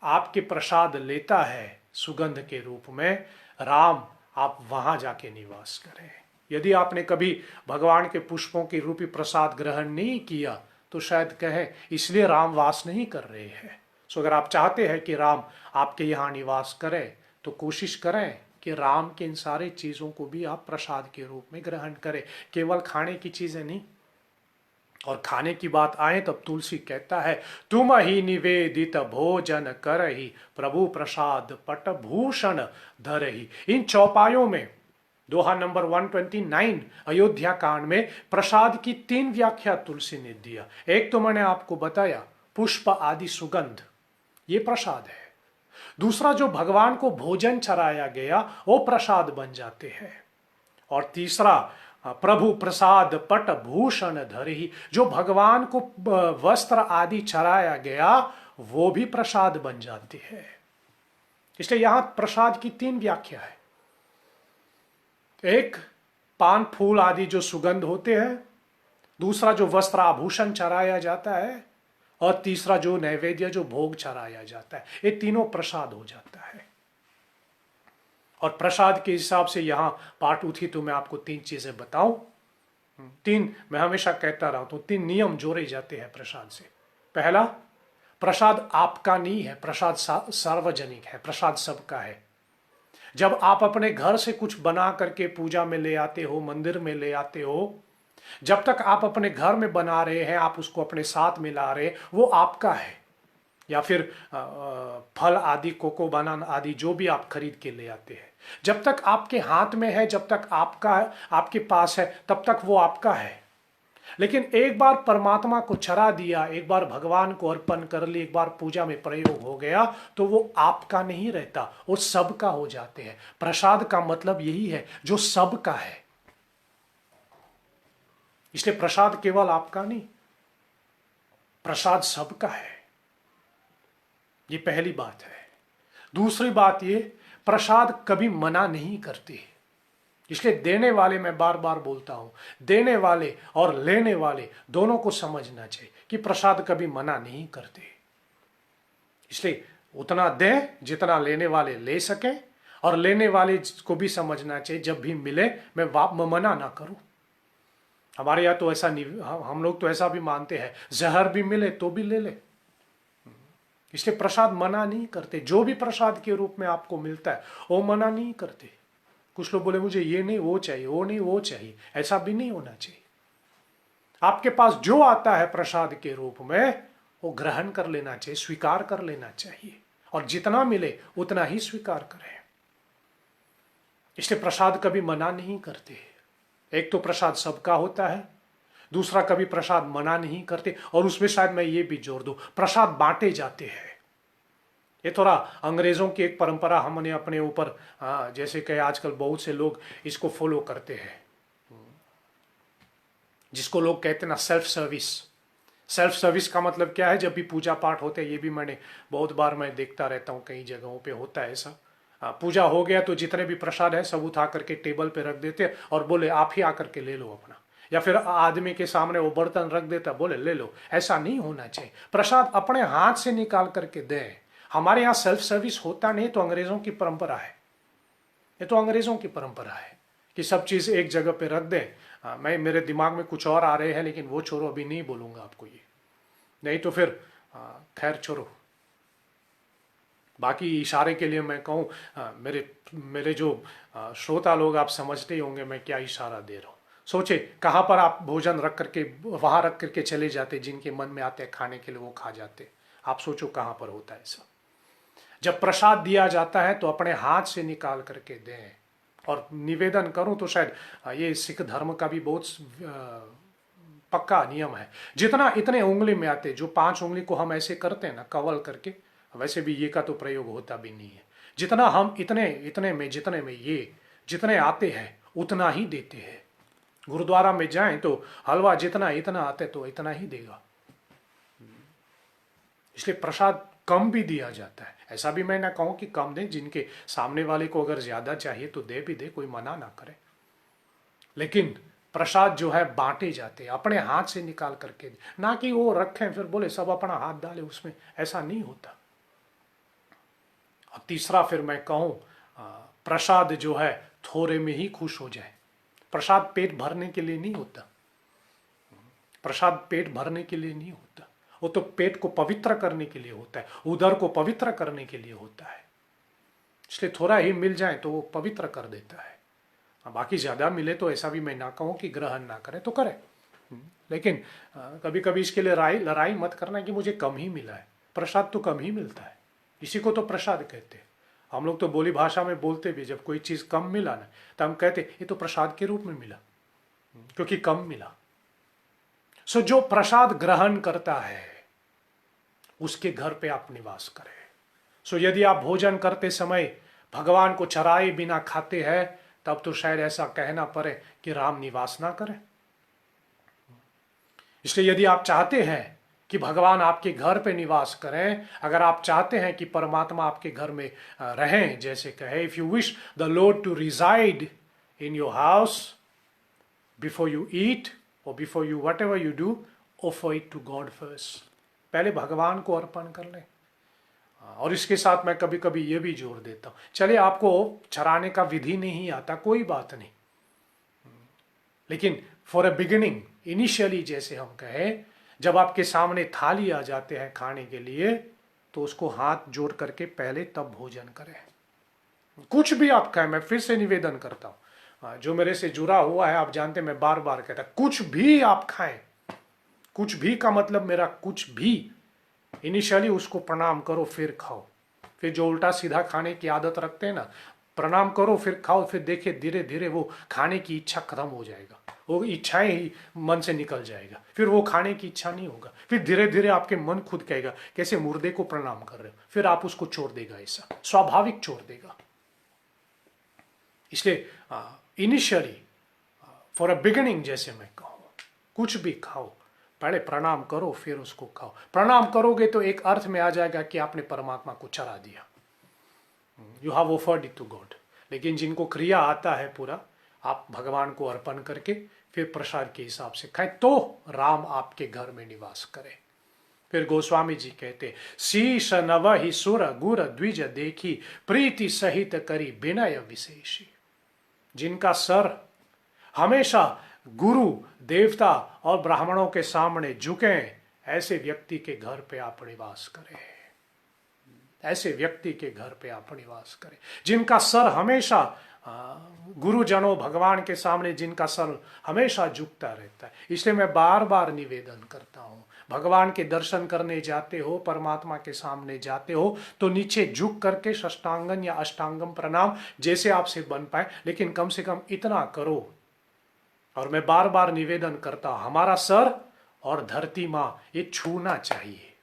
A: आपके प्रसाद लेता है सुगंध के रूप में, राम आप वहां जाके निवास करें। यदि आपने कभी भगवान के पुष्पों की रूपी प्रसाद ग्रहण नहीं किया तो शायद कहें इसलिए राम वास नहीं कर रहे हैं। सो अगर आप चाहते हैं कि राम आपके यहाँ निवास करें तो कोशिश करें कि राम के इन सारी चीजों को भी आप प्रसाद के रूप में ग्रहण करें, केवल खाने की चीजें नहीं। और खाने की बात आए तब तुलसी कहता है, तुम ही निवेदित भोजन करहि प्रभु प्रसाद पट भूषण धरहि। इन चौपायों में दोहा नंबर 129 अयोध्या कांड में प्रसाद की 3 व्याख्या तुलसी ने दिया। एक तो मैंने आपको बताया, पुष्प आदि सुगंध, ये प्रसाद है। दूसरा, जो भगवान को भोजन चढ़ाया गया वो प्रसाद बन जाते हैं। और तीसरा, प्रभु प्रसाद पट भूषण धरहि, जो भगवान को वस्त्र आदि चढ़ाया गया वो भी प्रसाद बन जाते हैं। इसलिए यहां प्रसाद की 3 व्याख्या है। एक, पान फूल आदि जो सुगंध होते हैं, दूसरा जो वस्त्र आभूषण चढ़ाया जाता है, और तीसरा जो नैवेद्य, जो भोग चढ़ाया जाता है, ये तीनों प्रसाद हो जाता है। और प्रसाद के हिसाब से यहां पाठ उठी तो मैं आपको 3 चीजें बताऊं। 3 मैं हमेशा कहता रहा हूं, 3 नियम जोड़े जाते हैं प्रसाद से। पहला, प्रसाद आपका नहीं है, प्रसाद सार्वजनिक है, प्रसाद सबका है। जब आप अपने घर से कुछ बना करके पूजा में ले आते हो, मंदिर में ले आते हो, जब तक आप अपने घर में बना रहे हैं, आप उसको अपने साथ में ला रहे हैं, वो आपका है। या फिर फल आदि, कोको बनाना आदि जो भी आप खरीद के ले आते हैं, जब तक आपके हाथ में है, जब तक आपका आपके पास है, तब तक वो आपका है। लेकिन एक बार परमात्मा को चढ़ा दिया, एक बार भगवान को अर्पण कर ली, एक बार पूजा में प्रयोग हो गया, तो वो आपका नहीं रहता, वो सबका हो जाते हैं। प्रसाद का मतलब यही है, जो सबका है। इसलिए प्रसाद केवल आपका नहीं, प्रसाद सबका है। ये पहली बात है। दूसरी बात ये, प्रसाद कभी मना नहीं करते। इसलिए देने वाले, मैं बार बार बोलता हूं, देने वाले और लेने वाले दोनों को समझना चाहिए कि प्रसाद कभी मना नहीं करते। इसलिए उतना दें जितना लेने वाले ले सके, और लेने वाले को भी समझना चाहिए जब भी मिले मैं मना ना करूं। हमारे यहाँ तो ऐसा नहीं, हम लोग तो ऐसा भी मानते हैं, जहर भी मिले तो भी ले ले। इसलिए प्रसाद मना नहीं करते। जो भी प्रसाद के रूप में आपको मिलता है वो मना नहीं करते। कुछ लोग बोले मुझे ये नहीं वो चाहिए, वो नहीं वो चाहिए, ऐसा भी नहीं होना चाहिए। आपके पास जो आता है प्रसाद के रूप में वो ग्रहण कर लेना चाहिए, स्वीकार कर लेना चाहिए, और जितना मिले उतना ही स्वीकार करें। इसलिए प्रसाद कभी मना नहीं करते। एक तो प्रसाद सबका होता है, दूसरा कभी प्रसाद मना नहीं करते, और उसमें शायद मैं ये भी जोड़ दूं, प्रसाद बांटे जाते हैं। ये थोड़ा अंग्रेजों की एक परंपरा हमने अपने ऊपर, जैसे कि आजकल बहुत से लोग इसको फॉलो करते हैं, जिसको लोग कहते हैं ना सेल्फ सर्विस। सेल्फ सर्विस का मतलब क्या है, जब भी पूजा पाठ होते हैं, ये भी मैंने बहुत बार मैं देखता रहता हूँ, कई जगहों पे होता है ऐसा। पूजा हो गया तो जितने भी प्रसाद है सब उठा करके टेबल पे रख देते हैं और बोले आप ही आकर के ले लो अपना, या फिर आदमी के सामने वो बर्तन रख देता, बोले ले लो। ऐसा नहीं होना चाहिए। प्रसाद अपने हाथ से निकाल करके दें। हमारे यहाँ सेल्फ सर्विस होता नहीं, तो अंग्रेजों की परंपरा है। ये तो अंग्रेजों की परंपरा है कि सब चीज एक जगह पे रख दें। मैं, मेरे दिमाग में कुछ और आ रहे हैं, लेकिन वो छोड़ो, अभी नहीं बोलूंगा आपको ये, नहीं तो फिर खैर छोड़ो। बाकी इशारे के लिए मैं कहूँ, मेरे जो श्रोता लोग, आप समझते ही होंगे मैं क्या इशारा दे रहा हूँ। सोचे कहाँ पर आप भोजन रख करके, वहां रख करके चले जाते, जिनके मन में आते हैं खाने के लिए वो खा जाते। आप सोचो कहाँ पर होता है ऐसा। जब प्रसाद दिया जाता है तो अपने हाथ से निकाल करके दें। और निवेदन करूं तो शायद ये सिख धर्म का भी बहुत पक्का नियम है, जितना इतने उंगली में आते, जो 5 उंगली को हम ऐसे करते हैं ना कवल करके, वैसे भी ये का तो प्रयोग होता भी नहीं है। जितना हम जितने में ये जितने आते हैं उतना ही देते हैं। गुरुद्वारा में जाएं तो हलवा जितना इतना आते तो इतना ही देगा। इसलिए प्रसाद कम भी दिया जाता है। ऐसा भी मैं ना कहूं कि कम दें, जिनके सामने वाले को अगर ज्यादा चाहिए तो दे भी दे, कोई मना ना करे। लेकिन प्रसाद जो है बांटे जाते हैं, अपने हाथ से निकाल करके, ना कि वो रखें फिर बोले सब अपना हाथ डाले उसमें, ऐसा नहीं होता। और तीसरा फिर मैं कहूं, प्रसाद जो है थोड़े में ही खुश हो जाए। प्रसाद पेट भरने के लिए नहीं होता। प्रसाद पेट भरने के लिए नहीं होता, वो तो पेट को पवित्र करने के लिए होता है, उदर को पवित्र करने के लिए होता है। इसलिए थोड़ा ही मिल जाए तो वो पवित्र कर देता है। बाकी ज्यादा मिले तो ऐसा भी मैं ना कहूं कि ग्रहण ना करें, तो करें, लेकिन कभी कभी इसके लिए लड़ाई मत करना कि मुझे कम ही मिला है। प्रसाद तो कम ही मिलता है, इसी को तो प्रसाद कहते हैं। हम लोग तो बोली भाषा में बोलते भी, जब कोई चीज कम मिला ना तो हम कहते ये तो प्रसाद के रूप में मिला, क्योंकि कम मिला। सो जो प्रसाद ग्रहण करता है उसके घर पे आप निवास करें। सो यदि आप भोजन करते समय भगवान को चराए बिना खाते हैं, तब तो शायद ऐसा कहना पड़े कि राम निवास ना करें। इसलिए यदि आप चाहते हैं कि भगवान आपके घर पे निवास करें, अगर आप चाहते हैं कि परमात्मा आपके घर में रहें, जैसे कहे if you wish the Lord to reside in your house, before you eat और before you whatever you do, offer it to God first. पहले भगवान को अर्पण कर लें। और इसके साथ मैं कभी कभी ये भी जोड़ देता हूं, चलिए आपको चराने का विधि नहीं आता, कोई बात नहीं, लेकिन फॉर अ बिगिनिंग, इनिशियली जैसे हम कहें, जब आपके सामने थाली आ जाते हैं खाने के लिए, तो उसको हाथ जोड़ करके पहले तब भोजन करें। कुछ भी आप खाएं, मैं फिर से निवेदन करता हूं, जो मेरे से जुड़ा हुआ है आप जानते, मैं बार बार कहता, कुछ भी आप खाएं, कुछ भी का मतलब मेरा कुछ भी इनिशियली उसको प्रणाम करो फिर खाओ। फिर जो उल्टा सीधा खाने की आदत रखते हैं ना, प्रणाम करो फिर खाओ, फिर देखिए धीरे धीरे वो खाने की इच्छा खत्म हो जाएगा, वो इच्छाएं ही मन से निकल जाएगा, फिर वो खाने की इच्छा नहीं होगा। फिर धीरे धीरे आपके मन खुद कहेगा कैसे मुर्दे को प्रणाम कर रहे हो, फिर आप उसको छोड़ देगा, ऐसा स्वाभाविक छोड़ देगा। इसलिए इनिशियली फॉर अ बिगिनिंग, जैसे मैं कहूँ, कुछ भी खाओ पहले प्रणाम करो फिर उसको खाओ। प्रणाम करोगे तो एक अर्थ में आ जाएगा कि आपने परमात्मा को चढ़ा दिया, you have offered it to God. लेकिन जिनको क्रिया आता है पूरा, आप भगवान को अर्पण करके फिर प्रसाद के हिसाब से खाएं, तो राम आपके घर में निवास करे। फिर गोस्वामी जी कहते, शीश नव ही सुर गुर द्विज देखी, प्रीति सहित करी विनय विशेषी। जिनका सर हमेशा गुरु देवता और ब्राह्मणों के सामने झुके, ऐसे व्यक्ति के घर पे आप निवास करें, ऐसे व्यक्ति के घर पे आप निवास करें। जिनका सर हमेशा गुरुजनों भगवान के सामने, जिनका सर हमेशा झुकता रहता है। इसलिए मैं बार बार निवेदन करता हूं, भगवान के दर्शन करने जाते हो, परमात्मा के सामने जाते हो, तो नीचे झुक करके षष्टांगन या अष्टांगम प्रणाम जैसे आपसे बन पाए, लेकिन कम से कम इतना करो। और मैं बार बार निवेदन करता हूं, हमारा सर और धरती माँ ये छूना चाहिए।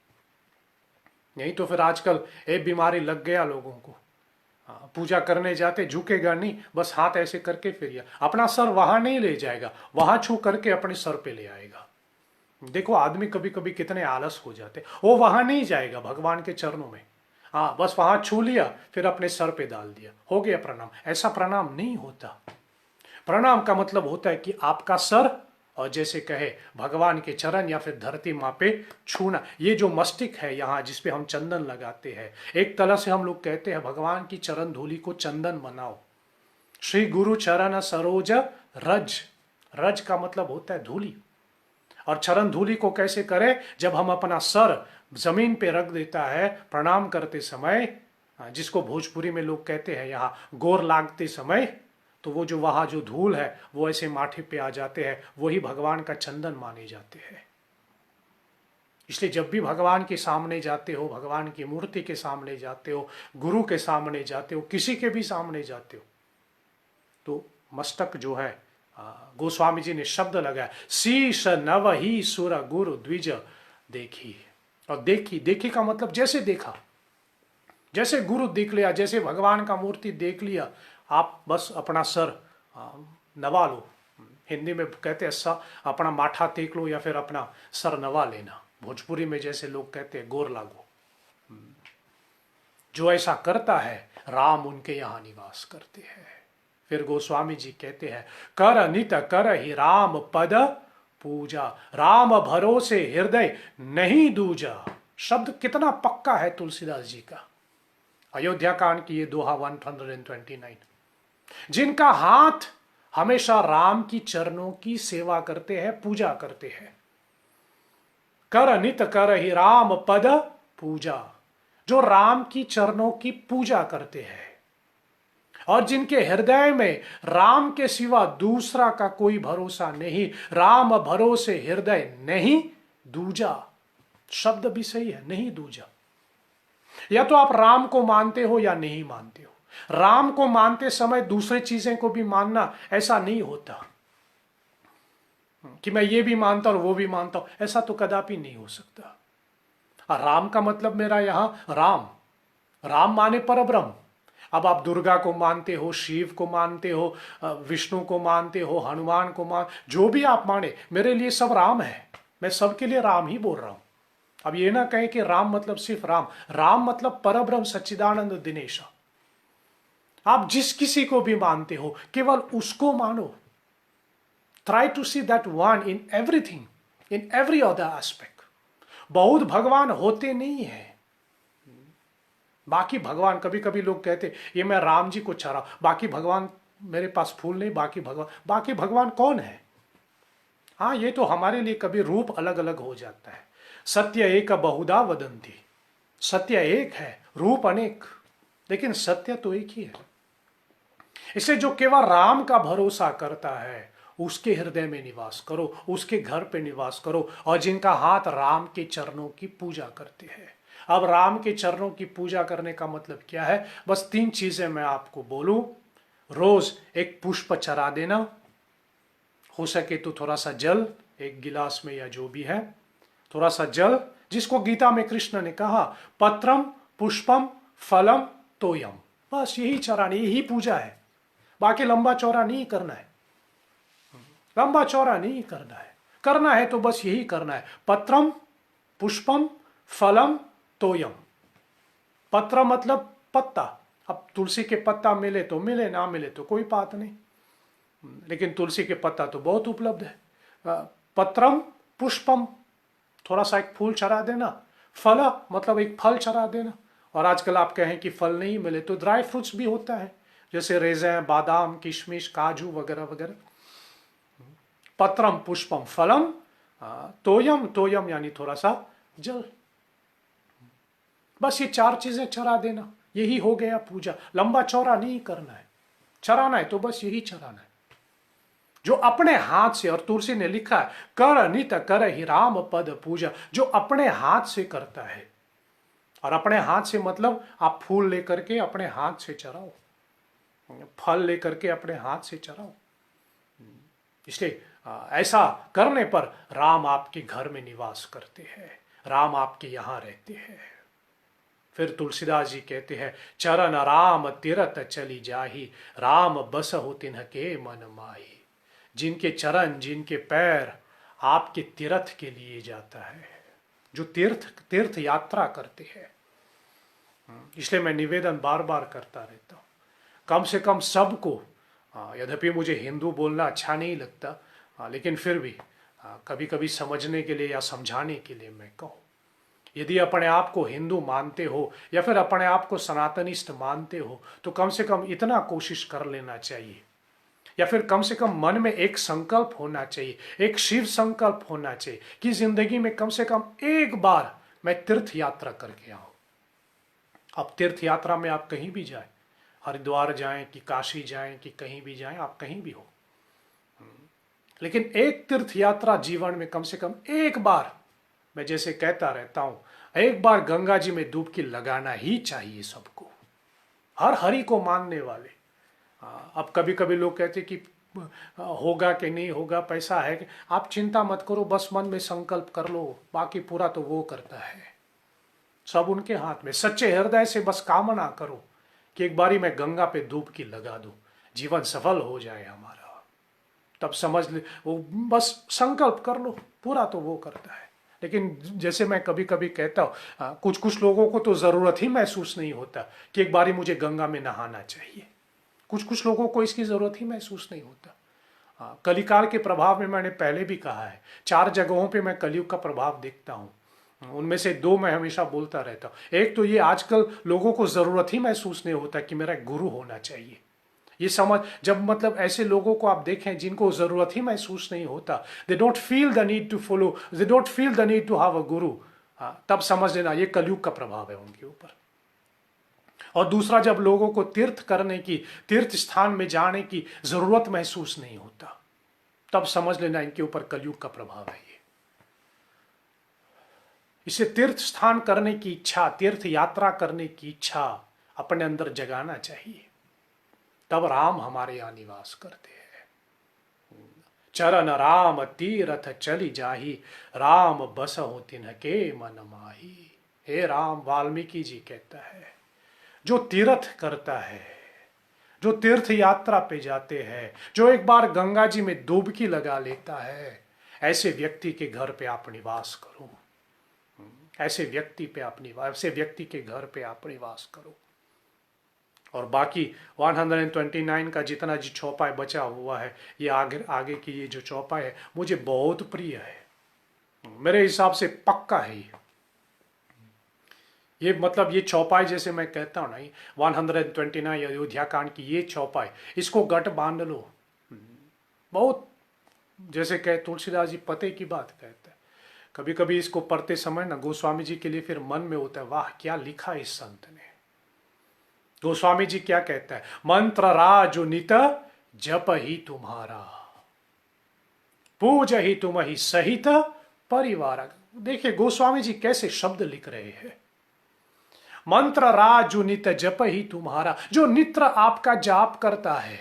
A: नहीं तो फिर आजकल एक बीमारी लग गया लोगों को, पूजा करने जाते झुकेगा नहीं, बस हाथ ऐसे करके फिर अपना सर वहां नहीं ले जाएगा, वहां छू करके अपने सर पे ले आएगा। देखो आदमी कभी कभी कितने आलस हो जाते, वो वहां नहीं जाएगा भगवान के चरणों में, हाँ बस वहां छू लिया फिर अपने सर पे डाल दिया, हो गया प्रणाम। ऐसा प्रणाम नहीं होता। प्रणाम का मतलब होता है कि आपका सर और जैसे कहे भगवान के चरण या फिर धरती माँ पे छूना। ये जो मस्तिष्क है यहाँ जिसपे हम चंदन लगाते हैं, एक तरह से हम लोग कहते हैं भगवान की चरण धूलि को चंदन बनाओ। श्री गुरु चरण सरोज रज, रज का मतलब होता है धूलि। और चरण धूलि को कैसे करें? जब हम अपना सर जमीन पे रख देता है प्रणाम करते समय, जिसको भोजपुरी में लोग कहते हैं यहाँ गोर लागते समय, तो वो जो वहां जो धूल है वो ऐसे माथे पे आ जाते हैं, वही भगवान का चंदन माने जाते हैं। इसलिए जब भी भगवान के सामने जाते हो, भगवान की मूर्ति के सामने जाते हो, गुरु के सामने जाते हो, किसी के भी सामने जाते हो, तो मस्तक जो है, गोस्वामी जी ने शब्द लगाया, शीश नव ही सुर गुरु द्विज देखी। और देखी, देखी का मतलब जैसे देखा, जैसे गुरु देख लिया, जैसे भगवान का मूर्ति देख लिया, आप बस अपना सर नवा लो। हिंदी में कहते हैं अपना माथा टेक लो या फिर अपना सर नवा लेना। भोजपुरी में जैसे लोग कहते हैं गोर लागो। जो ऐसा करता है राम उनके यहाँ निवास करते हैं। फिर गोस्वामी जी कहते हैं, कर नित कर ही राम पद पूजा, राम भरोसे हृदय नहीं दूजा। शब्द कितना पक्का है तुलसीदास जी का। अयोध्या कांड की ये दोहा 129। जिनका हाथ हमेशा राम की चरणों की सेवा करते हैं, पूजा करते हैं। कर नित कर ही राम पद पूजा, जो राम की चरणों की पूजा करते हैं और जिनके हृदय में राम के सिवा दूसरा का कोई भरोसा नहीं, राम भरोसे हृदय नहीं दूजा। शब्द भी सही है, नहीं दूजा। या तो आप राम को मानते हो या नहीं मानते हो। राम को मानते समय दूसरी चीजें को भी मानना ऐसा नहीं होता कि मैं ये भी मानता और वो भी मानता हूं, ऐसा तो कदापि नहीं हो सकता। राम का मतलब मेरा यहां राम, राम माने परब्रह्म। अब आप दुर्गा को मानते हो, शिव को मानते हो, विष्णु को मानते हो, हनुमान को जो भी आप माने, मेरे लिए सब राम है। मैं सबके लिए राम ही बोल रहा हूं। अब ये ना कहें कि राम मतलब सिर्फ राम, राम मतलब परब्रह्म सच्चिदानंद दिनेशा। आप जिस किसी को भी मानते हो केवल उसको मानो। Try to see that one in everything, in every other aspect. बहुत भगवान होते नहीं है। बाकी भगवान, कभी कभी लोग कहते ये मैं राम जी को चाह, बाकी भगवान मेरे पास फूल नहीं, बाकी भगवान कौन है? हाँ, ये तो हमारे लिए कभी रूप अलग अलग हो जाता है। सत्य एक बहुधा वदंती, सत्य एक है, रूप अनेक, लेकिन सत्य तो एक ही है। इसलिए जो केवल राम का भरोसा करता है उसके हृदय में निवास करो, उसके घर पे निवास करो, और जिनका हाथ राम के चरणों की पूजा करते हैं। अब राम के चरणों की पूजा करने का मतलब क्या है? बस 3 चीजें मैं आपको बोलूं। रोज एक पुष्प चढ़ा देना, हो सके तो थोड़ा सा जल, एक गिलास में या जो भी है, थोड़ा सा जल, जिसको गीता में कृष्ण ने कहा पत्रम पुष्पम फलम तोयम। बस यही चढ़ानी, यही पूजा है। बाकी लंबा चौड़ा नहीं करना है, लंबा चौड़ा नहीं करना है। करना है तो बस यही करना है, पत्रम पुष्पम फलम तोयम। पत्र मतलब पत्ता। अब तुलसी के पत्ता मिले तो मिले, ना मिले तो कोई बात नहीं, लेकिन तुलसी के पत्ता तो बहुत उपलब्ध है। पत्रम पुष्पम, थोड़ा सा एक फूल चढ़ा देना, फल मतलब एक फल चढ़ा देना। और आजकल आप कहें कि फल नहीं मिले तो ड्राई फ्रूट्स भी होता है, जैसे रेज़ें, बादाम, किशमिश, काजू वगैरह वगैरह। पत्रम पुष्पम फलम तोयम, तोयम यानी थोड़ा सा जल। बस ये 4 चीजें चढ़ा देना, यही हो गया पूजा। लंबा चौड़ा नहीं करना है, चढ़ाना है तो बस यही चढ़ाना है, जो अपने हाथ से। और तुलसी ने लिखा है कर नित कर ही राम पद पूजा, जो अपने हाथ से करता है। और अपने हाथ से मतलब आप फूल लेकर के अपने हाथ से चढ़ाओ, फल लेकर के अपने हाथ से चढ़ाओ। इसलिए ऐसा करने पर राम आपके घर में निवास करते हैं, राम आपके यहां रहते हैं। फिर तुलसीदास जी कहते हैं चरण राम तीरथ चली जाही, राम बस हो तिन्ह के मन माही। जिनके चरण, जिनके पैर आपके तीर्थ के लिए जाता है, जो तीर्थ यात्रा करते हैं। इसलिए मैं निवेदन बार बार करता रहता हूँ, कम से कम सबको, यद्यपि मुझे हिंदू बोलना अच्छा नहीं लगता, लेकिन फिर भी कभी कभी समझने के लिए या समझाने के लिए मैं कहूँ, यदि अपने आप को हिंदू मानते हो या फिर अपने आप को सनातनिस्ट मानते हो तो कम से कम इतना कोशिश कर लेना चाहिए, या फिर कम से कम मन में एक संकल्प होना चाहिए, एक शिव संकल्प होना चाहिए कि जिंदगी में कम से कम एक बार मैं तीर्थ यात्रा करके आऊं। अब तीर्थ यात्रा में आप कहीं भी जाएं, हरिद्वार जाएं कि काशी जाएं कि कहीं भी जाएं, आप कहीं भी हो, लेकिन एक तीर्थ यात्रा जीवन में कम से कम एक बार, मैं जैसे कहता रहता हूं, एक बार गंगा जी में डुबकी लगाना ही चाहिए सबको, हर हरि को मानने वाले। अब कभी कभी लोग कहते कि होगा कि नहीं होगा, पैसा है कि, आप चिंता मत करो, बस मन में संकल्प कर लो, बाकी पूरा तो वो करता है, सब उनके हाथ में। सच्चे हृदय से बस कामना करो कि एक बारी मैं गंगा पे डुबकी लगा दूं, जीवन सफल हो जाए हमारा, तब समझ ले, वो बस संकल्प कर लो, पूरा तो वो करता है। लेकिन जैसे मैं कभी कभी कहता हूँ, कुछ कुछ लोगों को तो ज़रूरत ही महसूस नहीं होता कि एक बारी मुझे गंगा में नहाना चाहिए, कुछ कुछ लोगों को इसकी ज़रूरत ही महसूस नहीं होता। कलिकाल के प्रभाव में मैंने पहले भी कहा है, 4 जगहों पे मैं कलयुग का प्रभाव देखता हूँ, उनमें से 2 मैं हमेशा बोलता रहता हूँ। एक तो ये, आजकल लोगों को ज़रूरत ही महसूस नहीं होता कि मेरा एक गुरु होना चाहिए। ये समझ, जब मतलब ऐसे लोगों को आप देखें जिनको जरूरत ही महसूस नहीं होता, they don't feel the need to follow, they don't feel the need to have a guru, तब समझ लेना ये कलयुग का प्रभाव है उनके ऊपर। और दूसरा, जब लोगों को तीर्थ करने की, तीर्थ स्थान में जाने की जरूरत महसूस नहीं होता, तब समझ लेना इनके ऊपर कलयुग का प्रभाव है। ये इसे तीर्थ स्थान करने की इच्छा, तीर्थ यात्रा करने की इच्छा अपने अंदर जगाना चाहिए, तब राम हमारे यहां निवास करते हैं। चरण राम तीरथ चली जाही, राम बस हो तिन्ह के मन माही। हे राम, वाल्मीकि जी कहता है, जो तीर्थ करता है, जो तीर्थ यात्रा पे जाते हैं, जो एक बार गंगा जी में डुबकी लगा लेता है, ऐसे व्यक्ति के घर पे आप निवास करो, ऐसे व्यक्ति के घर पे आप निवास करो। और बाकी 129 का जितना जी चौपाई बचा हुआ है, ये आगे की ये जो चौपाई है मुझे बहुत प्रिय है, मेरे हिसाब से पक्का है ये मतलब ये चौपाई, जैसे मैं कहता हूँ ना, 129 अयोध्या कांड की ये चौपाई, इसको गट बांध लो। बहुत, जैसे कहे तुलसीदास जी पते की बात कहते हैं, कभी कभी इसको पढ़ते समय ना गोस्वामी जी के लिए फिर मन में होता है, वाह क्या लिखा इस संत ने। गोस्वामी जी क्या कहता है, मंत्र राजो नित जप ही तुम्हारा, पूजहि तुमहि सहित परिवार। देखिए गोस्वामी जी कैसे शब्द लिख रहे हैं। मंत्र राजु नित जप ही तुम्हारा, जो नित्र आपका जाप करता है,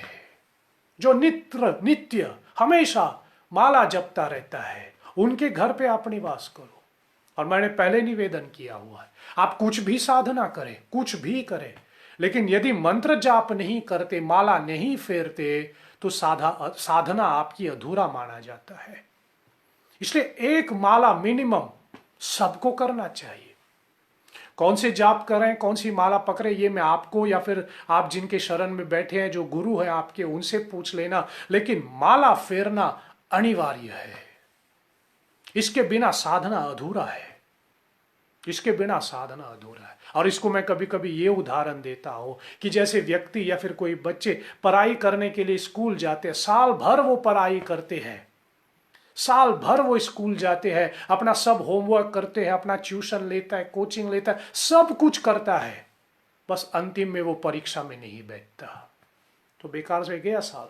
A: जो नित्य हमेशा माला जपता रहता है, उनके घर पे आप निवास करो। और मैंने पहले निवेदन किया हुआ है, आप कुछ भी साधना करें, कुछ भी करें, लेकिन यदि मंत्र जाप नहीं करते, माला नहीं फेरते, तो साधना आपकी अधूरा माना जाता है। इसलिए एक माला मिनिमम सबको करना चाहिए। कौन से जाप करें, कौन सी माला पकड़े, ये मैं आपको या फिर आप जिनके शरण में बैठे हैं, जो गुरु हैं आपके, उनसे पूछ लेना, लेकिन माला फेरना अनिवार्य है। इसके बिना साधना अधूरा है, इसके बिना साधना अधूरा है। और इसको मैं कभी कभी ये उदाहरण देता हूं कि जैसे व्यक्ति या फिर कोई बच्चे पढ़ाई करने के लिए स्कूल जाते हैं, साल भर वो पढ़ाई करते हैं, साल भर वो स्कूल जाते हैं, अपना सब होमवर्क करते हैं, अपना ट्यूशन लेता है, कोचिंग लेता है, सब कुछ करता है, बस अंतिम में वो परीक्षा में नहीं बैठता, तो बेकार से गया साल।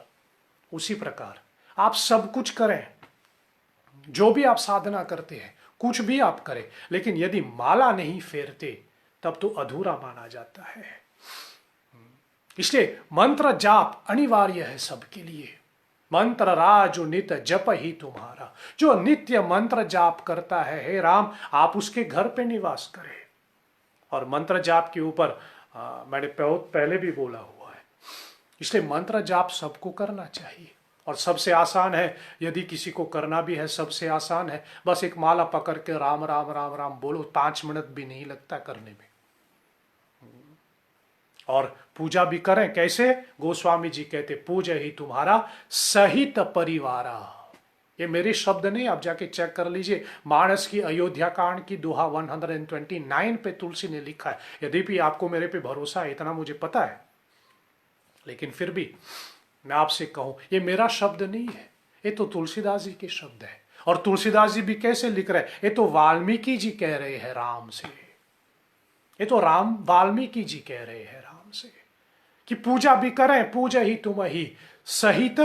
A: उसी प्रकार आप सब कुछ करें, जो भी आप साधना करते हैं, कुछ भी आप करें, लेकिन यदि माला नहीं फेरते तब तो अधूरा माना जाता है। इसलिए मंत्र जाप अनिवार्य है सबके लिए। मंत्र राजु नित जप ही तुम्हारा, जो नित्य मंत्र जाप करता है, हे राम आप उसके घर पे निवास करें। और मंत्र जाप के ऊपर मैंने बहुत पहले भी बोला हुआ है, इसलिए मंत्र जाप सबको करना चाहिए। और सबसे आसान है, यदि किसी को करना भी है, सबसे आसान है, बस एक माला पकड़ के राम राम राम राम बोलो, 5 मिनट भी नहीं लगता करने में। और पूजा भी करें, कैसे? गोस्वामी जी कहते पूजा ही तुम्हारा सहित परिवारा। ये मेरे शब्द नहीं, आप जाके चेक कर लीजिए, मानस की अयोध्या कांड की दोहा 129 पे तुलसी ने लिखा है। यद्यपि आपको मेरे पे भरोसा है, इतना मुझे पता है, लेकिन फिर भी मैं आपसे कहूं, ये मेरा शब्द नहीं है, ये तो तुलसीदास जी के शब्द है। और तुलसीदास जी भी कैसे लिख रहे हैं? ये तो वाल्मीकि जी कह रहे हैं राम से, ये तो वाल्मीकि जी कह रहे हैं राम से कि पूजा भी करें, पूजा ही तुम ही सहित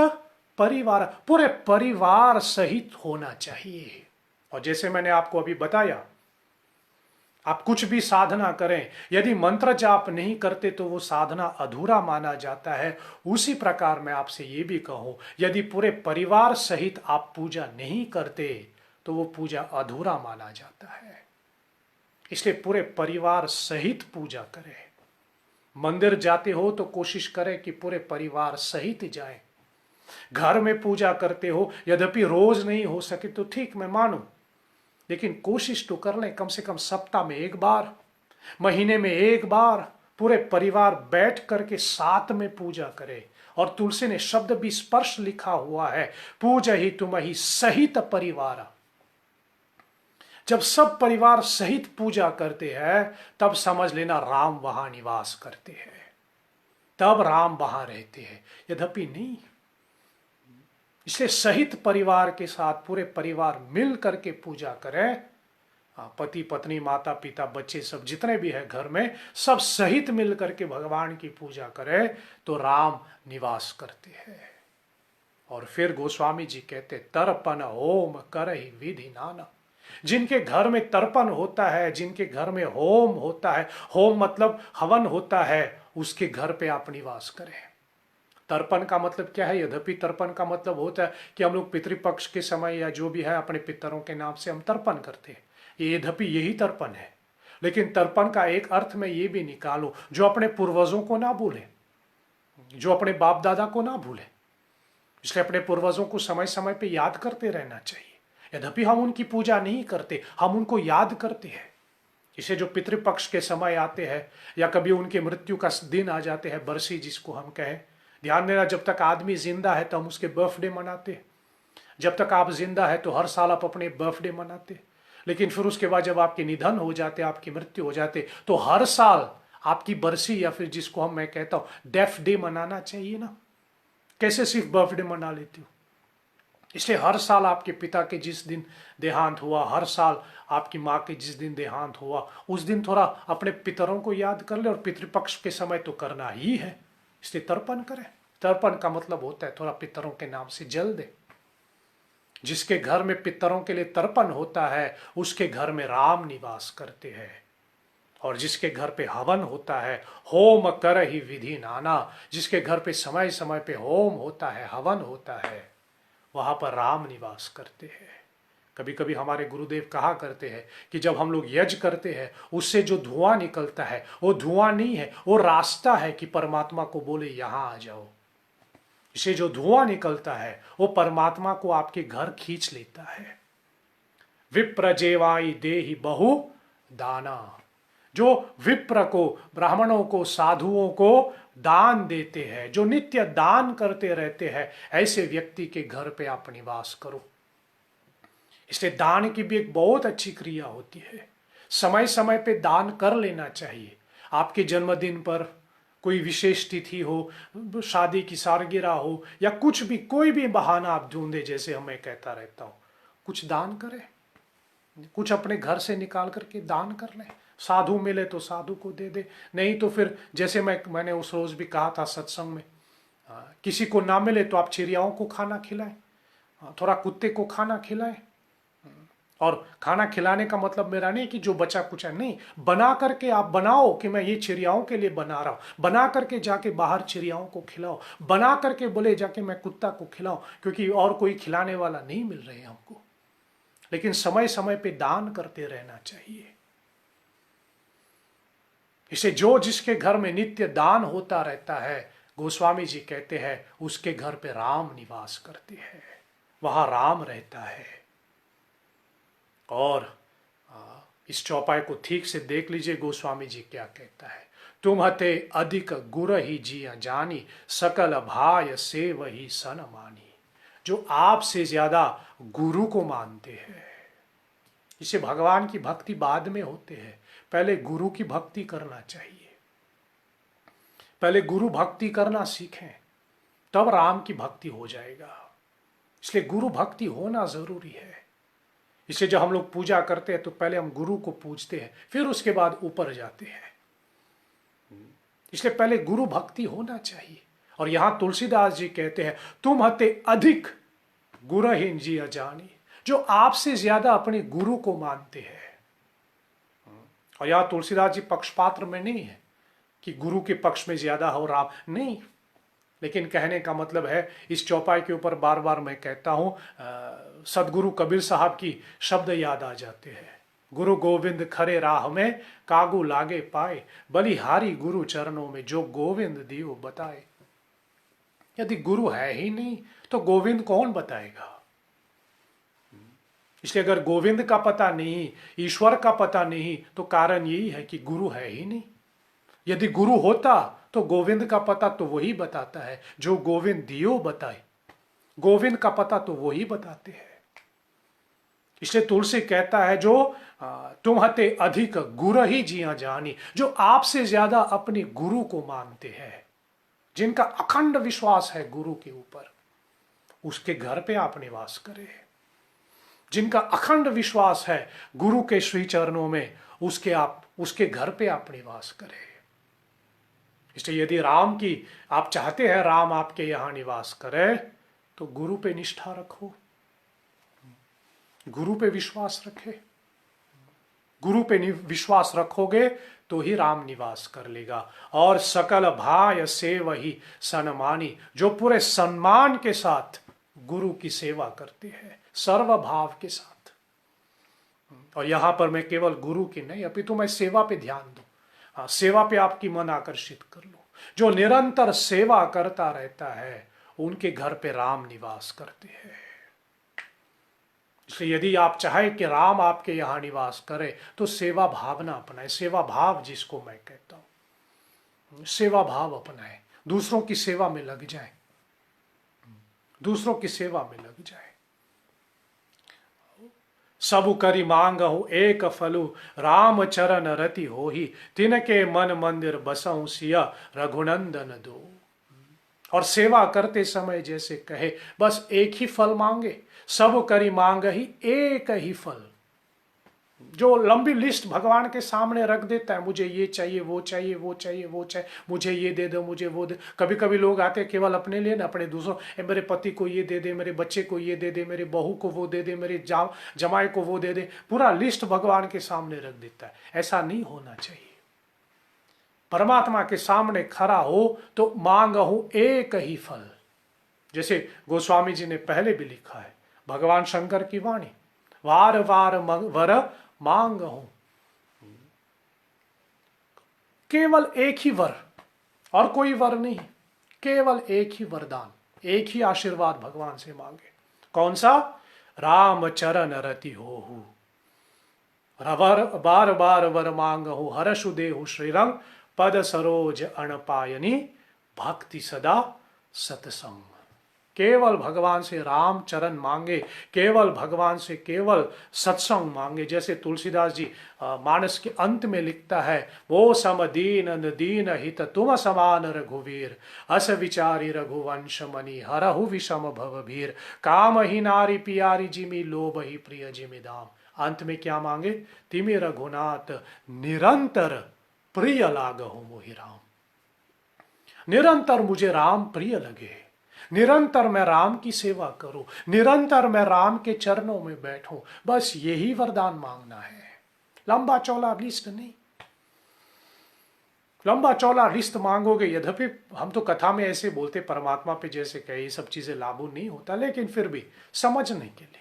A: परिवार, पूरे परिवार सहित होना चाहिए। और जैसे मैंने आपको अभी बताया, आप कुछ भी साधना करें, यदि मंत्र जाप नहीं करते तो वो साधना अधूरा माना जाता है। उसी प्रकार मैं आपसे ये भी कहूं, यदि पूरे परिवार सहित आप पूजा नहीं करते तो वो पूजा अधूरा माना जाता है। इसलिए पूरे परिवार सहित पूजा करें। मंदिर जाते हो तो कोशिश करें कि पूरे परिवार सहित जाएं। घर में पूजा करते हो, यद्यपि रोज नहीं हो सके तो ठीक, मैं मानूं, लेकिन कोशिश तो कर लें, कम से कम सप्ताह में 1 बार, महीने में 1 बार पूरे परिवार बैठ करके साथ में पूजा करें। और तुलसी ने शब्द भी स्पर्श लिखा हुआ है, पूजा ही तुम ही सहित परिवार। जब सब परिवार सहित पूजा करते हैं तब समझ लेना राम वहां निवास करते हैं, तब राम वहां रहते हैं, यद्यपि नहीं। इसलिए सहित परिवार के साथ पूरे परिवार मिल करके पूजा करें, पति पत्नी माता पिता बच्चे सब जितने भी हैं घर में, सब सहित मिल करके भगवान की पूजा करें तो राम निवास करते हैं। और फिर गोस्वामी जी कहते तर्पण होम करहि विधि नाना। जिनके घर में तर्पण होता है, जिनके घर में होम होता है, होम मतलब हवन होता है, उसके घर पे आप निवास करें। तर्पण का मतलब क्या है? यद्यपि तर्पण का मतलब होता है कि हम लोग पितृपक्ष के समय या जो भी है अपने पितरों के नाम से हम तर्पण करते हैं, यद्यपि यही तर्पण है। लेकिन तर्पण का एक अर्थ में ये भी निकालो, जो अपने पूर्वजों को ना भूले, जो अपने बाप दादा को ना भूले। इसलिए अपने पूर्वजों को समय समय पे याद करते रहना चाहिए। यद्यपि हम उनकी पूजा नहीं करते, हम उनको याद करते हैं। इसे जो पितृपक्ष के समय आते हैं या कभी उनके मृत्यु का दिन आ जाते हैं, बरसी जिसको हम कहें, ध्यान देना, जब तक आदमी जिंदा है तो हम उसके बर्थडे मनाते हैं। जब तक आप जिंदा है तो हर साल आप अपने बर्थडे मनाते। लेकिन फिर उसके बाद जब आपके निधन हो जाते, आपकी मृत्यु हो जाते, तो हर साल आपकी बरसी या फिर जिसको मैं कहता हूं डेथ डे मनाना चाहिए ना। कैसे सिर्फ बर्थडे मना लेती हो? इसलिए हर साल आपके पिता के जिस दिन देहांत हुआ, हर साल आपकी माँ के जिस दिन देहांत हुआ, उस दिन थोड़ा अपने पितरों को याद कर ले। और पितृपक्ष के समय तो करना ही है, इसलिए तर्पण करें। तर्पण का मतलब होता है थोड़ा पितरों के नाम से जल दे। जिसके घर में पितरों के लिए तर्पण होता है उसके घर में राम निवास करते हैं। और जिसके घर पे हवन होता है, होम कर ही विधि नाना, जिसके घर पे समय समय पे होम होता है, हवन होता है, वहां पर राम निवास करते हैं। कभी कभी हमारे गुरुदेव कहा करते हैं कि जब हम लोग यज्ञ करते हैं उससे जो धुआं निकलता है वो धुआं नहीं है, वो रास्ता है कि परमात्मा को बोले यहां आ जाओ। इससे जो धुआं निकलता है वो परमात्मा को आपके घर खींच लेता है। विप्र जेवाई देहि बहु दाना, जो विप्र को, ब्राह्मणों को, साधुओं को दान देते हैं, जो नित्य दान करते रहते हैं, ऐसे व्यक्ति के घर पे आप निवास करो। इसलिए दान की भी एक बहुत अच्छी क्रिया होती है। समय समय पे दान कर लेना चाहिए। आपके जन्मदिन पर, कोई विशेष तिथि हो, शादी की सालगिरह हो, या कुछ भी, कोई भी बहाना आप ढूंढे, जैसे हमें कहता रहता हूं, कुछ दान करें, कुछ अपने घर से निकाल करके दान कर लें। साधु मिले तो साधु को दे दे, नहीं तो फिर जैसे मैंने उस रोज भी कहा था सत्संग में, किसी को ना मिले तो आप चिड़ियाओं को खाना खिलाएं, थोड़ा कुत्ते को खाना खिलाएं। और खाना खिलाने का मतलब मेरा नहीं कि जो बचा कुचा, नहीं, बना करके आप बनाओ कि मैं ये चिड़ियाओं के लिए बना रहा हूं, बना करके जाके बाहर चिड़ियाओं को खिलाओ, बना करके बोले जाके मैं कुत्ता को खिलाओ, क्योंकि और कोई खिलाने वाला नहीं मिल रहे हमको। लेकिन समय समय पे दान करते रहना चाहिए। इसे जो जिसके घर में नित्य दान होता रहता है, गोस्वामी जी कहते हैं उसके घर पे राम निवास करते हैं, वहां राम रहता है। और इस चौपाई को ठीक से देख लीजिए, गोस्वामी जी क्या कहता है। तुम हते अधिक गुर ही जिया जानी, सकल भाय से वही सन मानी। जो आपसे ज्यादा गुरु को मानते हैं, इसे भगवान की भक्ति बाद में होते हैं, पहले गुरु की भक्ति करना चाहिए। पहले गुरु भक्ति करना सीखें, तब राम की भक्ति हो जाएगा। इसलिए गुरु भक्ति होना जरूरी है। इसलिए जब हम लोग पूजा करते हैं तो पहले हम गुरु को पूजते हैं, फिर उसके बाद ऊपर जाते हैं। इसलिए पहले गुरु भक्ति होना चाहिए। और यहां तुलसीदास जी कहते हैं, तुम हते अधिक गुरहीन जी अजानी, जो आपसे ज्यादा अपने गुरु को मानते हैं। और यहां तुलसीदास जी पक्षपात्र में नहीं है कि गुरु के पक्ष में ज्यादा हो राम, नहीं। लेकिन कहने का मतलब है, इस चौपाई के ऊपर बार बार मैं कहता हूं, सदगुरु कबीर साहब की शब्द याद आ जाते हैं। गुरु गोविंद खरे राह में कागू लागे पाए, बलिहारी गुरु चरणों में जो गोविंद दियो बताए। यदि गुरु है ही नहीं तो गोविंद कौन बताएगा। इसलिए अगर गोविंद का पता नहीं, ईश्वर का पता नहीं, तो कारण यही है कि गुरु है ही नहीं। यदि गुरु होता तो गोविंद का पता तो वही बताता है जो गोविंद दियो बताए। गोविंद का पता तो वही बताते हैं। इसलिए तुलसी कहता है, जो तुम हते अधिक गुरु ही जिया जानी, जो आपसे ज्यादा अपने गुरु को मानते हैं, जिनका अखंड विश्वास है गुरु के ऊपर, उसके घर पे आप निवास करें। जिनका अखंड विश्वास है गुरु के श्री चरणों में, उसके घर पे आप निवास करें। इसलिए यदि राम की आप चाहते हैं राम आपके यहां निवास करे, तो गुरु पे निष्ठा रखो, गुरु पे विश्वास रखे। गुरु पे विश्वास रखोगे तो ही राम निवास कर लेगा। और सकल भाय से वही सन्मानी, जो पूरे सम्मान के साथ गुरु की सेवा करते हैं, सर्व भाव के साथ। और यहां पर मैं केवल गुरु की नहीं, अपितु मैं सेवा पे ध्यान दूं। हाँ, सेवा पे आपकी मन आकर्षित कर लो। जो निरंतर सेवा करता रहता है उनके घर पे राम निवास करते हैं। इसलिए यदि आप चाहे कि राम आपके यहां निवास करे तो सेवा भावना अपनाए। सेवा भाव जिसको मैं कहता हूं, सेवा भाव अपनाए, दूसरों की सेवा में लग जाए, दूसरों की सेवा में लग जाए। सबु करी मांग हो एक फलु, राम चरण रति हो ही, तिनके मन मंदिर बसऊं सिया रघुनंदन दो। और सेवा करते समय जैसे कहे, बस एक ही फल मांगे, सब करी मांग ही एक ही फल। जो लंबी लिस्ट भगवान के सामने रख देता है, मुझे ये चाहिए, वो चाहिए, वो चाहिए, वो चाहिए, मुझे ये दे दो, मुझे वो दे। कभी कभी लोग आते हैं केवल अपने लिए ना, अपने दूसरों, मेरे पति को ये दे दे, मेरे बच्चे को ये दे दे, मेरे बहू को वो दे दे, मेरे जमाई को वो दे दे, पूरा लिस्ट भगवान के सामने रख देता है। ऐसा नहीं होना चाहिए। परमात्मा के सामने खड़ा हो तो मांगहु एक ही फल। जैसे गोस्वामी जी ने पहले भी लिखा है, भगवान शंकर की वाणी, वार वार वर मांगहु, केवल एक ही वर और कोई वर नहीं, केवल एक ही वरदान, एक ही आशीर्वाद भगवान से मांगे। कौन सा? राम चरण रति हो, बार बार वर मांगहु, हर्षु देहु श्रीरंग, पद सरोज अणपायनी, भक्ति सदा सतसंग। केवल भगवान से राम चरण मांगे, केवल भगवान से केवल सत्संग मांगे। जैसे तुलसीदास जी मानस के अंत में लिखता है, वो सम दीन दीन हित तुम समान रघुवीर, अस विचारी रघुवंश मणि, हरहु विषम भवभीर, काम ही नारी पियारी जिमि, लोभ ही प्रिय जिमि दाम। अंत में क्या मांगे? तिमि रघुनाथ निरंतर प्रिय लागहु मोहि राम। निरंतर मुझे राम प्रिय लगे, निरंतर मैं राम की सेवा करूं, निरंतर मैं राम के चरणों में बैठूं, बस यही वरदान मांगना है। लंबा चौड़ा लिस्ट नहीं। लंबा चौड़ा लिस्ट मांगोगे, यद्यपि हम तो कथा में ऐसे बोलते परमात्मा पे जैसे कहे ये सब चीजें लागू नहीं होता, लेकिन फिर भी समझने के लिए।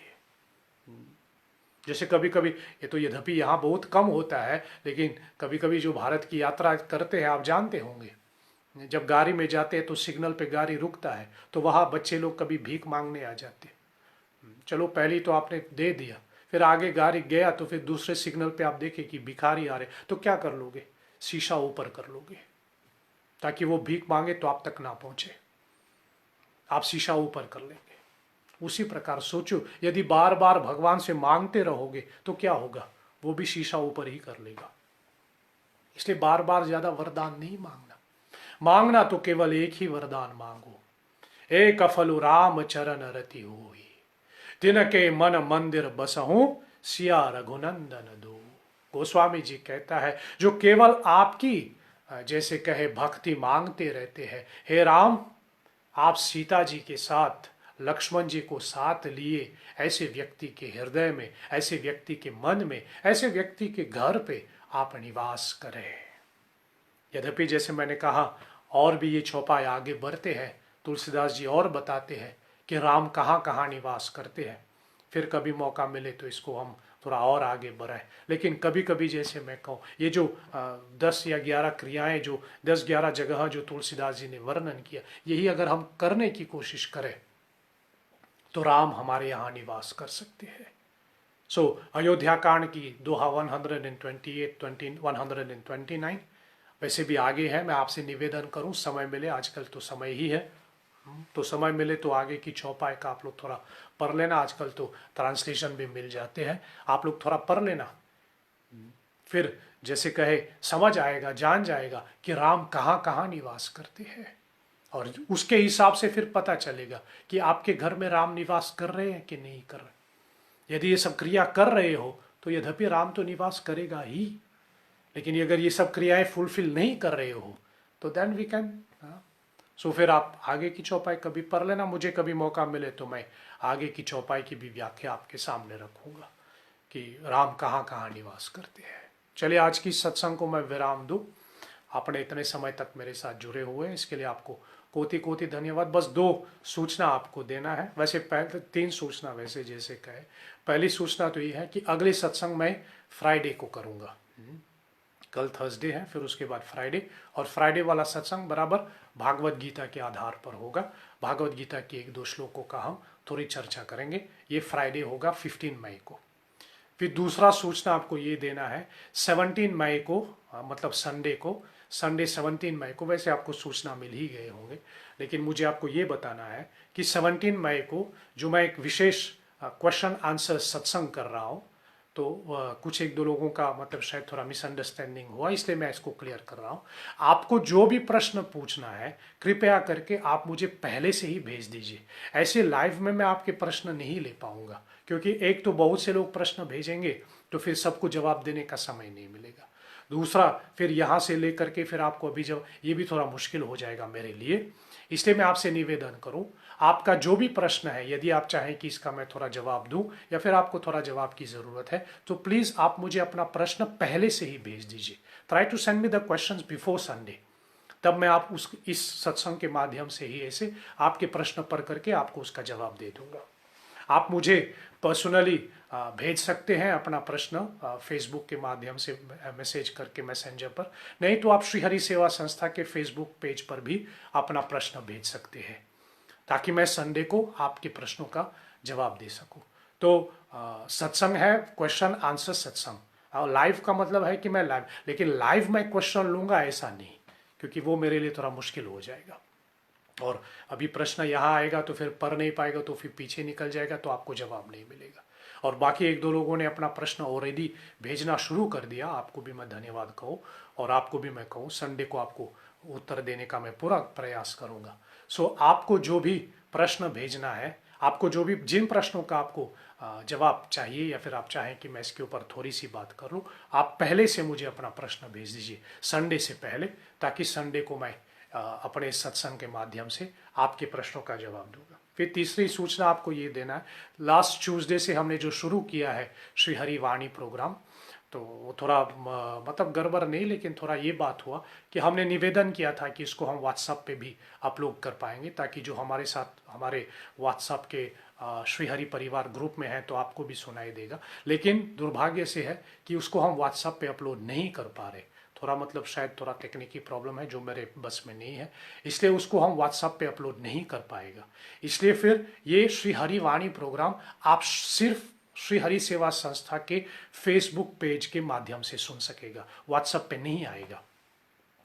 A: जैसे कभी कभी, ये तो यद्यपि यहाँ बहुत कम होता है, लेकिन कभी कभी जो भारत की यात्रा करते हैं आप जानते होंगे, जब गाड़ी में जाते हैं तो सिग्नल पे गाड़ी रुकता है तो वहाँ बच्चे लोग कभी भीख मांगने आ जाते। चलो पहली तो आपने दे दिया, फिर आगे गाड़ी गया तो फिर दूसरे सिग्नल पे आप देखे कि भिखारी आ रहे, तो क्या कर लोगे? शीशा ऊपर कर लोगे ताकि वो भीख मांगे तो आप तक ना पहुंचे, आप शीशा ऊपर कर लेंगे। उसी प्रकार सोचो, यदि बार बार भगवान से मांगते रहोगे तो क्या होगा? वो भी शीशा ऊपर ही कर लेगा। इसलिए बार बार ज्यादा वरदान नहीं मांगना। मांगना तो केवल एक ही वरदान मांगो, एक अफलु राम चरण रति होई, तिनके मन मंदिर बसहूं, सिया रघुनंदन दो। गोस्वामी जी कहता है, जो केवल आपकी जैसे कहे भक्ति मांगते रहते हैं, हे राम आप सीता जी के साथ, लक्ष्मण जी को साथ लिए, ऐसे व्यक्ति के हृदय में, ऐसे व्यक्ति के मन में, ऐसे व्यक्ति के घर पे आप निवास करें। यद्यपि जैसे मैंने कहा, और भी ये चौपाई आगे बढ़ते हैं, तुलसीदास जी और बताते हैं कि राम कहाँ कहाँ निवास करते हैं। फिर कभी मौका मिले तो इसको हम थोड़ा और आगे बढ़ाएं। लेकिन कभी कभी जैसे मैं कहूँ, ये जो 10 या 11 क्रियाएं, जो 10-11 जगह जो तुलसीदास जी ने वर्णन किया, यही अगर हम करने की कोशिश करें तो राम हमारे यहाँ निवास कर सकते हैं। सो अयोध्या कांड की दोहा 128, 129 वैसे भी आगे है। मैं आपसे निवेदन करूं, समय मिले, आजकल तो समय ही है, तो समय मिले तो आगे की चौपाई का आप लोग थोड़ा पढ़ लेना। आजकल तो ट्रांसलेशन भी मिल जाते हैं, आप लोग थोड़ा पढ़ लेना। फिर जैसे कहे समझ आएगा, जान जाएगा कि राम कहाँ कहाँ निवास करते हैं, और उसके हिसाब से फिर पता चलेगा कि आपके घर में राम निवास कर रहे हैं कि नहीं कर रहे। यदि ये सब क्रिया कर रहे हो तो यद्यपि राम तो निवास करेगा ही, लेकिन अगर ये सब क्रियाएं फुलफिल नहीं कर रहे हो तो देन वी कैन। सो फिर आप आगे की चौपाई कभी पढ़ लेना, मुझे कभी मौका मिले तो मैं आगे की चौपाई की भी व्याख्या आपके सामने रखूंगा कि राम कहाँ कहाँ निवास करते हैं। चलिए आज की सत्संग को मैं विराम दूं। आपने इतने समय तक मेरे साथ जुड़े हुए हैं, इसके लिए आपको कोटि कोटि धन्यवाद। बस 2 सूचना आपको देना है, वैसे 3 सूचना वैसे जैसे कहे। पहली सूचना तो ये है कि अगले सत्संग मैं फ्राइडे को करूँगा। कल थर्सडे है, फिर उसके बाद फ्राइडे, और फ्राइडे वाला सत्संग बराबर भागवत गीता के आधार पर होगा। भागवत गीता के 1-2 श्लोकों का हम थोड़ी चर्चा करेंगे। ये फ्राइडे होगा 15 मई को। फिर दूसरा सूचना आपको ये देना है, 17 मई को, मतलब संडे को, संडे 17 मई को, वैसे आपको सूचना मिल ही गए होंगे, लेकिन मुझे आपको ये बताना है कि 17 मई को जो मैं एक विशेष क्वेश्चन आंसर सत्संग कर रहा हूँ, तो कुछ 1-2 लोगों का मतलब शायद थोड़ा मिसअंडरस्टैंडिंग हुआ, इसलिए मैं इसको क्लियर कर रहा हूँ। आपको जो भी प्रश्न पूछना है कृपया करके आप मुझे पहले से ही भेज दीजिए। ऐसे लाइव में मैं आपके प्रश्न नहीं ले पाऊंगा, क्योंकि एक तो बहुत से लोग प्रश्न भेजेंगे तो फिर सबको जवाब देने का समय नहीं मिलेगा। दूसरा, फिर यहाँ से लेकर के फिर आपको अभी जब ये भी थोड़ा मुश्किल हो जाएगा मेरे लिए। इसलिए मैं आपसे निवेदन करूं, आपका जो भी प्रश्न है, यदि आप चाहें कि इसका मैं थोड़ा जवाब दूं या फिर आपको थोड़ा जवाब की ज़रूरत है, तो प्लीज़ आप मुझे अपना प्रश्न पहले से ही भेज दीजिए। Try to send me the questions before Sunday, तब मैं आप इस सत्संग के माध्यम से ही ऐसे आपके प्रश्न पढ़ करके आपको उसका जवाब दे दूंगा। आप मुझे पर्सनली भेज सकते हैं अपना प्रश्न फेसबुक के माध्यम से मैसेज करके मैसेंजर पर, नहीं तो आप श्री हरि सेवा संस्था के फेसबुक पेज पर भी अपना प्रश्न भेज सकते हैं, ताकि मैं संडे को आपके प्रश्नों का जवाब दे सकूं। तो सत्संग है क्वेश्चन आंसर सत्संग, और लाइव का मतलब है कि मैं लाइव, लेकिन लाइव मैं क्वेश्चन लूंगा ऐसा नहीं, क्योंकि वो मेरे लिए थोड़ा मुश्किल हो जाएगा। और अभी प्रश्न यहाँ आएगा तो फिर पढ़ नहीं पाएगा, तो फिर पीछे निकल जाएगा, तो आपको जवाब नहीं मिलेगा। और बाकी एक दो लोगों ने अपना प्रश्न ऑलरेडी भेजना शुरू कर दिया, आपको भी मैं धन्यवाद कहूँ, और आपको भी मैं कहूँ संडे को आपको उत्तर देने का मैं पूरा प्रयास करूँगा। सो आपको जो भी प्रश्न भेजना है, आपको जो भी जिन प्रश्नों का आपको जवाब चाहिए, या फिर आप चाहें कि मैं इसके ऊपर थोड़ी सी बात कर लूँ, आप पहले से मुझे अपना प्रश्न भेज दीजिए संडे से पहले, ताकि संडे को मैं अपने सत्संग के माध्यम से आपके प्रश्नों का जवाब दूंगा। फिर तीसरी सूचना आपको ये देना है, लास्ट ट्यूसडे से हमने जो शुरू किया है श्री हरि वाणी प्रोग्राम, तो वो थोड़ा मतलब गड़बड़ नहीं, लेकिन थोड़ा ये बात हुआ कि हमने निवेदन किया था कि इसको हम व्हाट्सएप पे भी अपलोड कर पाएंगे, ताकि जो हमारे साथ हमारे व्हाट्सएप के श्री हरि परिवार ग्रुप में है तो आपको भी सुनाई देगा। लेकिन दुर्भाग्य से है कि उसको हम व्हाट्सएप पे अपलोड नहीं कर पा रहे, थोड़ा मतलब शायद थोड़ा टेक्निकी प्रॉब्लम है जो मेरे बस में नहीं है, इसलिए उसको हम व्हाट्सएप पे अपलोड नहीं कर पाएगा। इसलिए फिर ये श्री हरि वाणी प्रोग्राम आप सिर्फ श्री हरि सेवा संस्था के फेसबुक पेज के माध्यम से सुन सकेगा, व्हाट्सएप पे नहीं आएगा।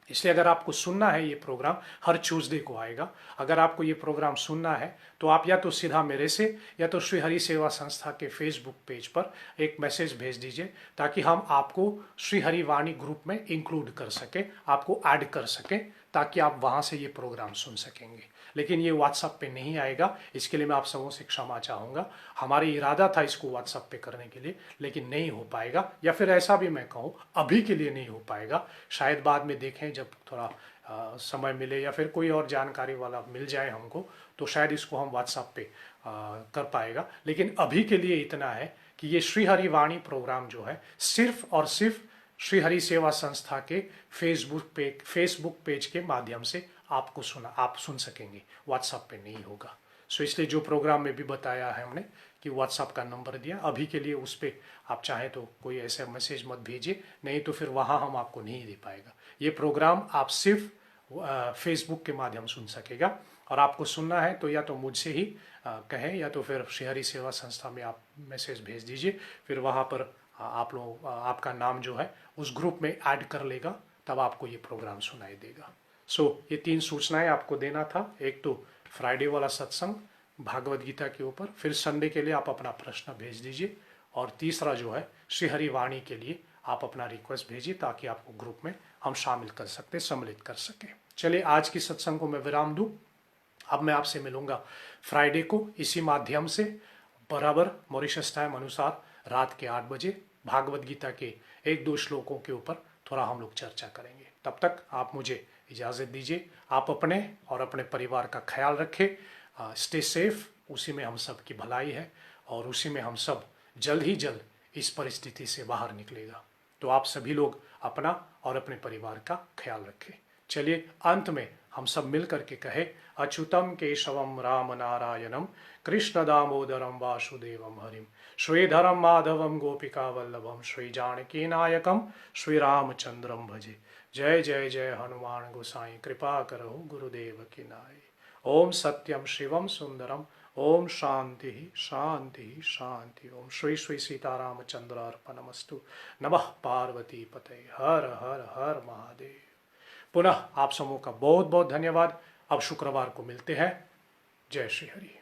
A: इसलिए अगर आपको सुनना है, ये प्रोग्राम हर ट्यूसडे को आएगा, अगर आपको ये प्रोग्राम सुनना है तो आप या तो सीधा मेरे से या तो श्री हरि सेवा संस्था के फेसबुक पेज पर एक मैसेज भेज दीजिए, ताकि हम आपको श्री हरि वाणी ग्रुप में इंक्लूड कर सके, आपको ऐड कर सके, ताकि आप वहाँ से ये प्रोग्राम सुन सकेंगे। लेकिन ये व्हाट्सएप पे नहीं आएगा, इसके लिए मैं आप सबों से क्षमा चाहूँगा। हमारी इरादा था इसको व्हाट्सएप पे करने के लिए, लेकिन नहीं हो पाएगा, या फिर ऐसा भी मैं कहूँ अभी के लिए नहीं हो पाएगा, शायद बाद में देखें जब थोड़ा समय मिले या फिर कोई और जानकारी वाला मिल जाए हमको, तो शायद इसको हम व्हाट्सएप पे कर पाएगा। लेकिन अभी के लिए इतना है कि ये श्री हरि वाणी प्रोग्राम जो है सिर्फ और सिर्फ श्री हरि सेवा संस्था के फेसबुक पेज के माध्यम से आप सुन सकेंगे, व्हाट्सएप पे नहीं होगा। सो इसलिए जो प्रोग्राम में भी बताया है हमने कि व्हाट्सएप का नंबर दिया, अभी के लिए उस पर आप चाहें तो कोई ऐसा मैसेज मत भेजिए, नहीं तो फिर वहाँ हम आपको नहीं दे पाएगा। ये प्रोग्राम आप सिर्फ फेसबुक के माध्यम सुन सकेगा, और आपको सुनना है तो या तो मुझसे ही कहें, या तो फिर श्री हरि सेवा संस्था में आप मैसेज भेज दीजिए, फिर वहाँ पर आप लोग आपका नाम जो है उस ग्रुप में ऐड कर लेगा, तब आपको ये प्रोग्राम सुनाई देगा। सो ये 3 सूचनाएं आपको देना था, एक तो फ्राइडे वाला सत्संग भागवत गीता के ऊपर, फिर संडे के लिए आप अपना प्रश्न भेज दीजिए, और तीसरा जो है श्री हरि वाणी के लिए आप अपना रिक्वेस्ट भेजिए, ताकि आपको ग्रुप में हम शामिल कर सकते, सम्मिलित कर सकें। चलिए आज की सत्संग को मैं विराम दूं, अब मैं आपसे मिलूंगा फ्राइडे को इसी माध्यम से, बराबर मॉरिशस टाइम अनुसार रात के 8 बजे भागवत गीता के 1-2 श्लोकों के ऊपर थोड़ा हम लोग चर्चा करेंगे। तब तक आप मुझे इजाज़त दीजिए, आप अपने और अपने परिवार का ख्याल रखें, स्टे सेफ, उसी में हम सब की भलाई है, और उसी में हम सब जल्द ही जल्द इस परिस्थिति से बाहर निकलेगा। तो आप सभी लोग अपना और अपने परिवार का ख्याल रखें। चलिए अंत में हम सब मिल करके कहे, अच्युतम केशवम राम नारायणम कृष्ण दामोदरम वासुदेवम हरिम श्रीधरम माधवम गोपिका वल्लभम श्री जानकी नायकम श्री रामचंद्रम भजे। जय जय जय हनुमान गोसाई कृपा करो गुरुदेव की नाय। ओम सत्यम शिवम सुंदरम, ओम शांति शांति शांति। ओम श्री श्री सीतारामचंद्र अर्पणमस्तु। नमः पार्वती पते, हर हर हर महादेव। पुनः आप समूह का बहुत बहुत धन्यवाद। अब शुक्रवार को मिलते हैं। जय श्री हरि।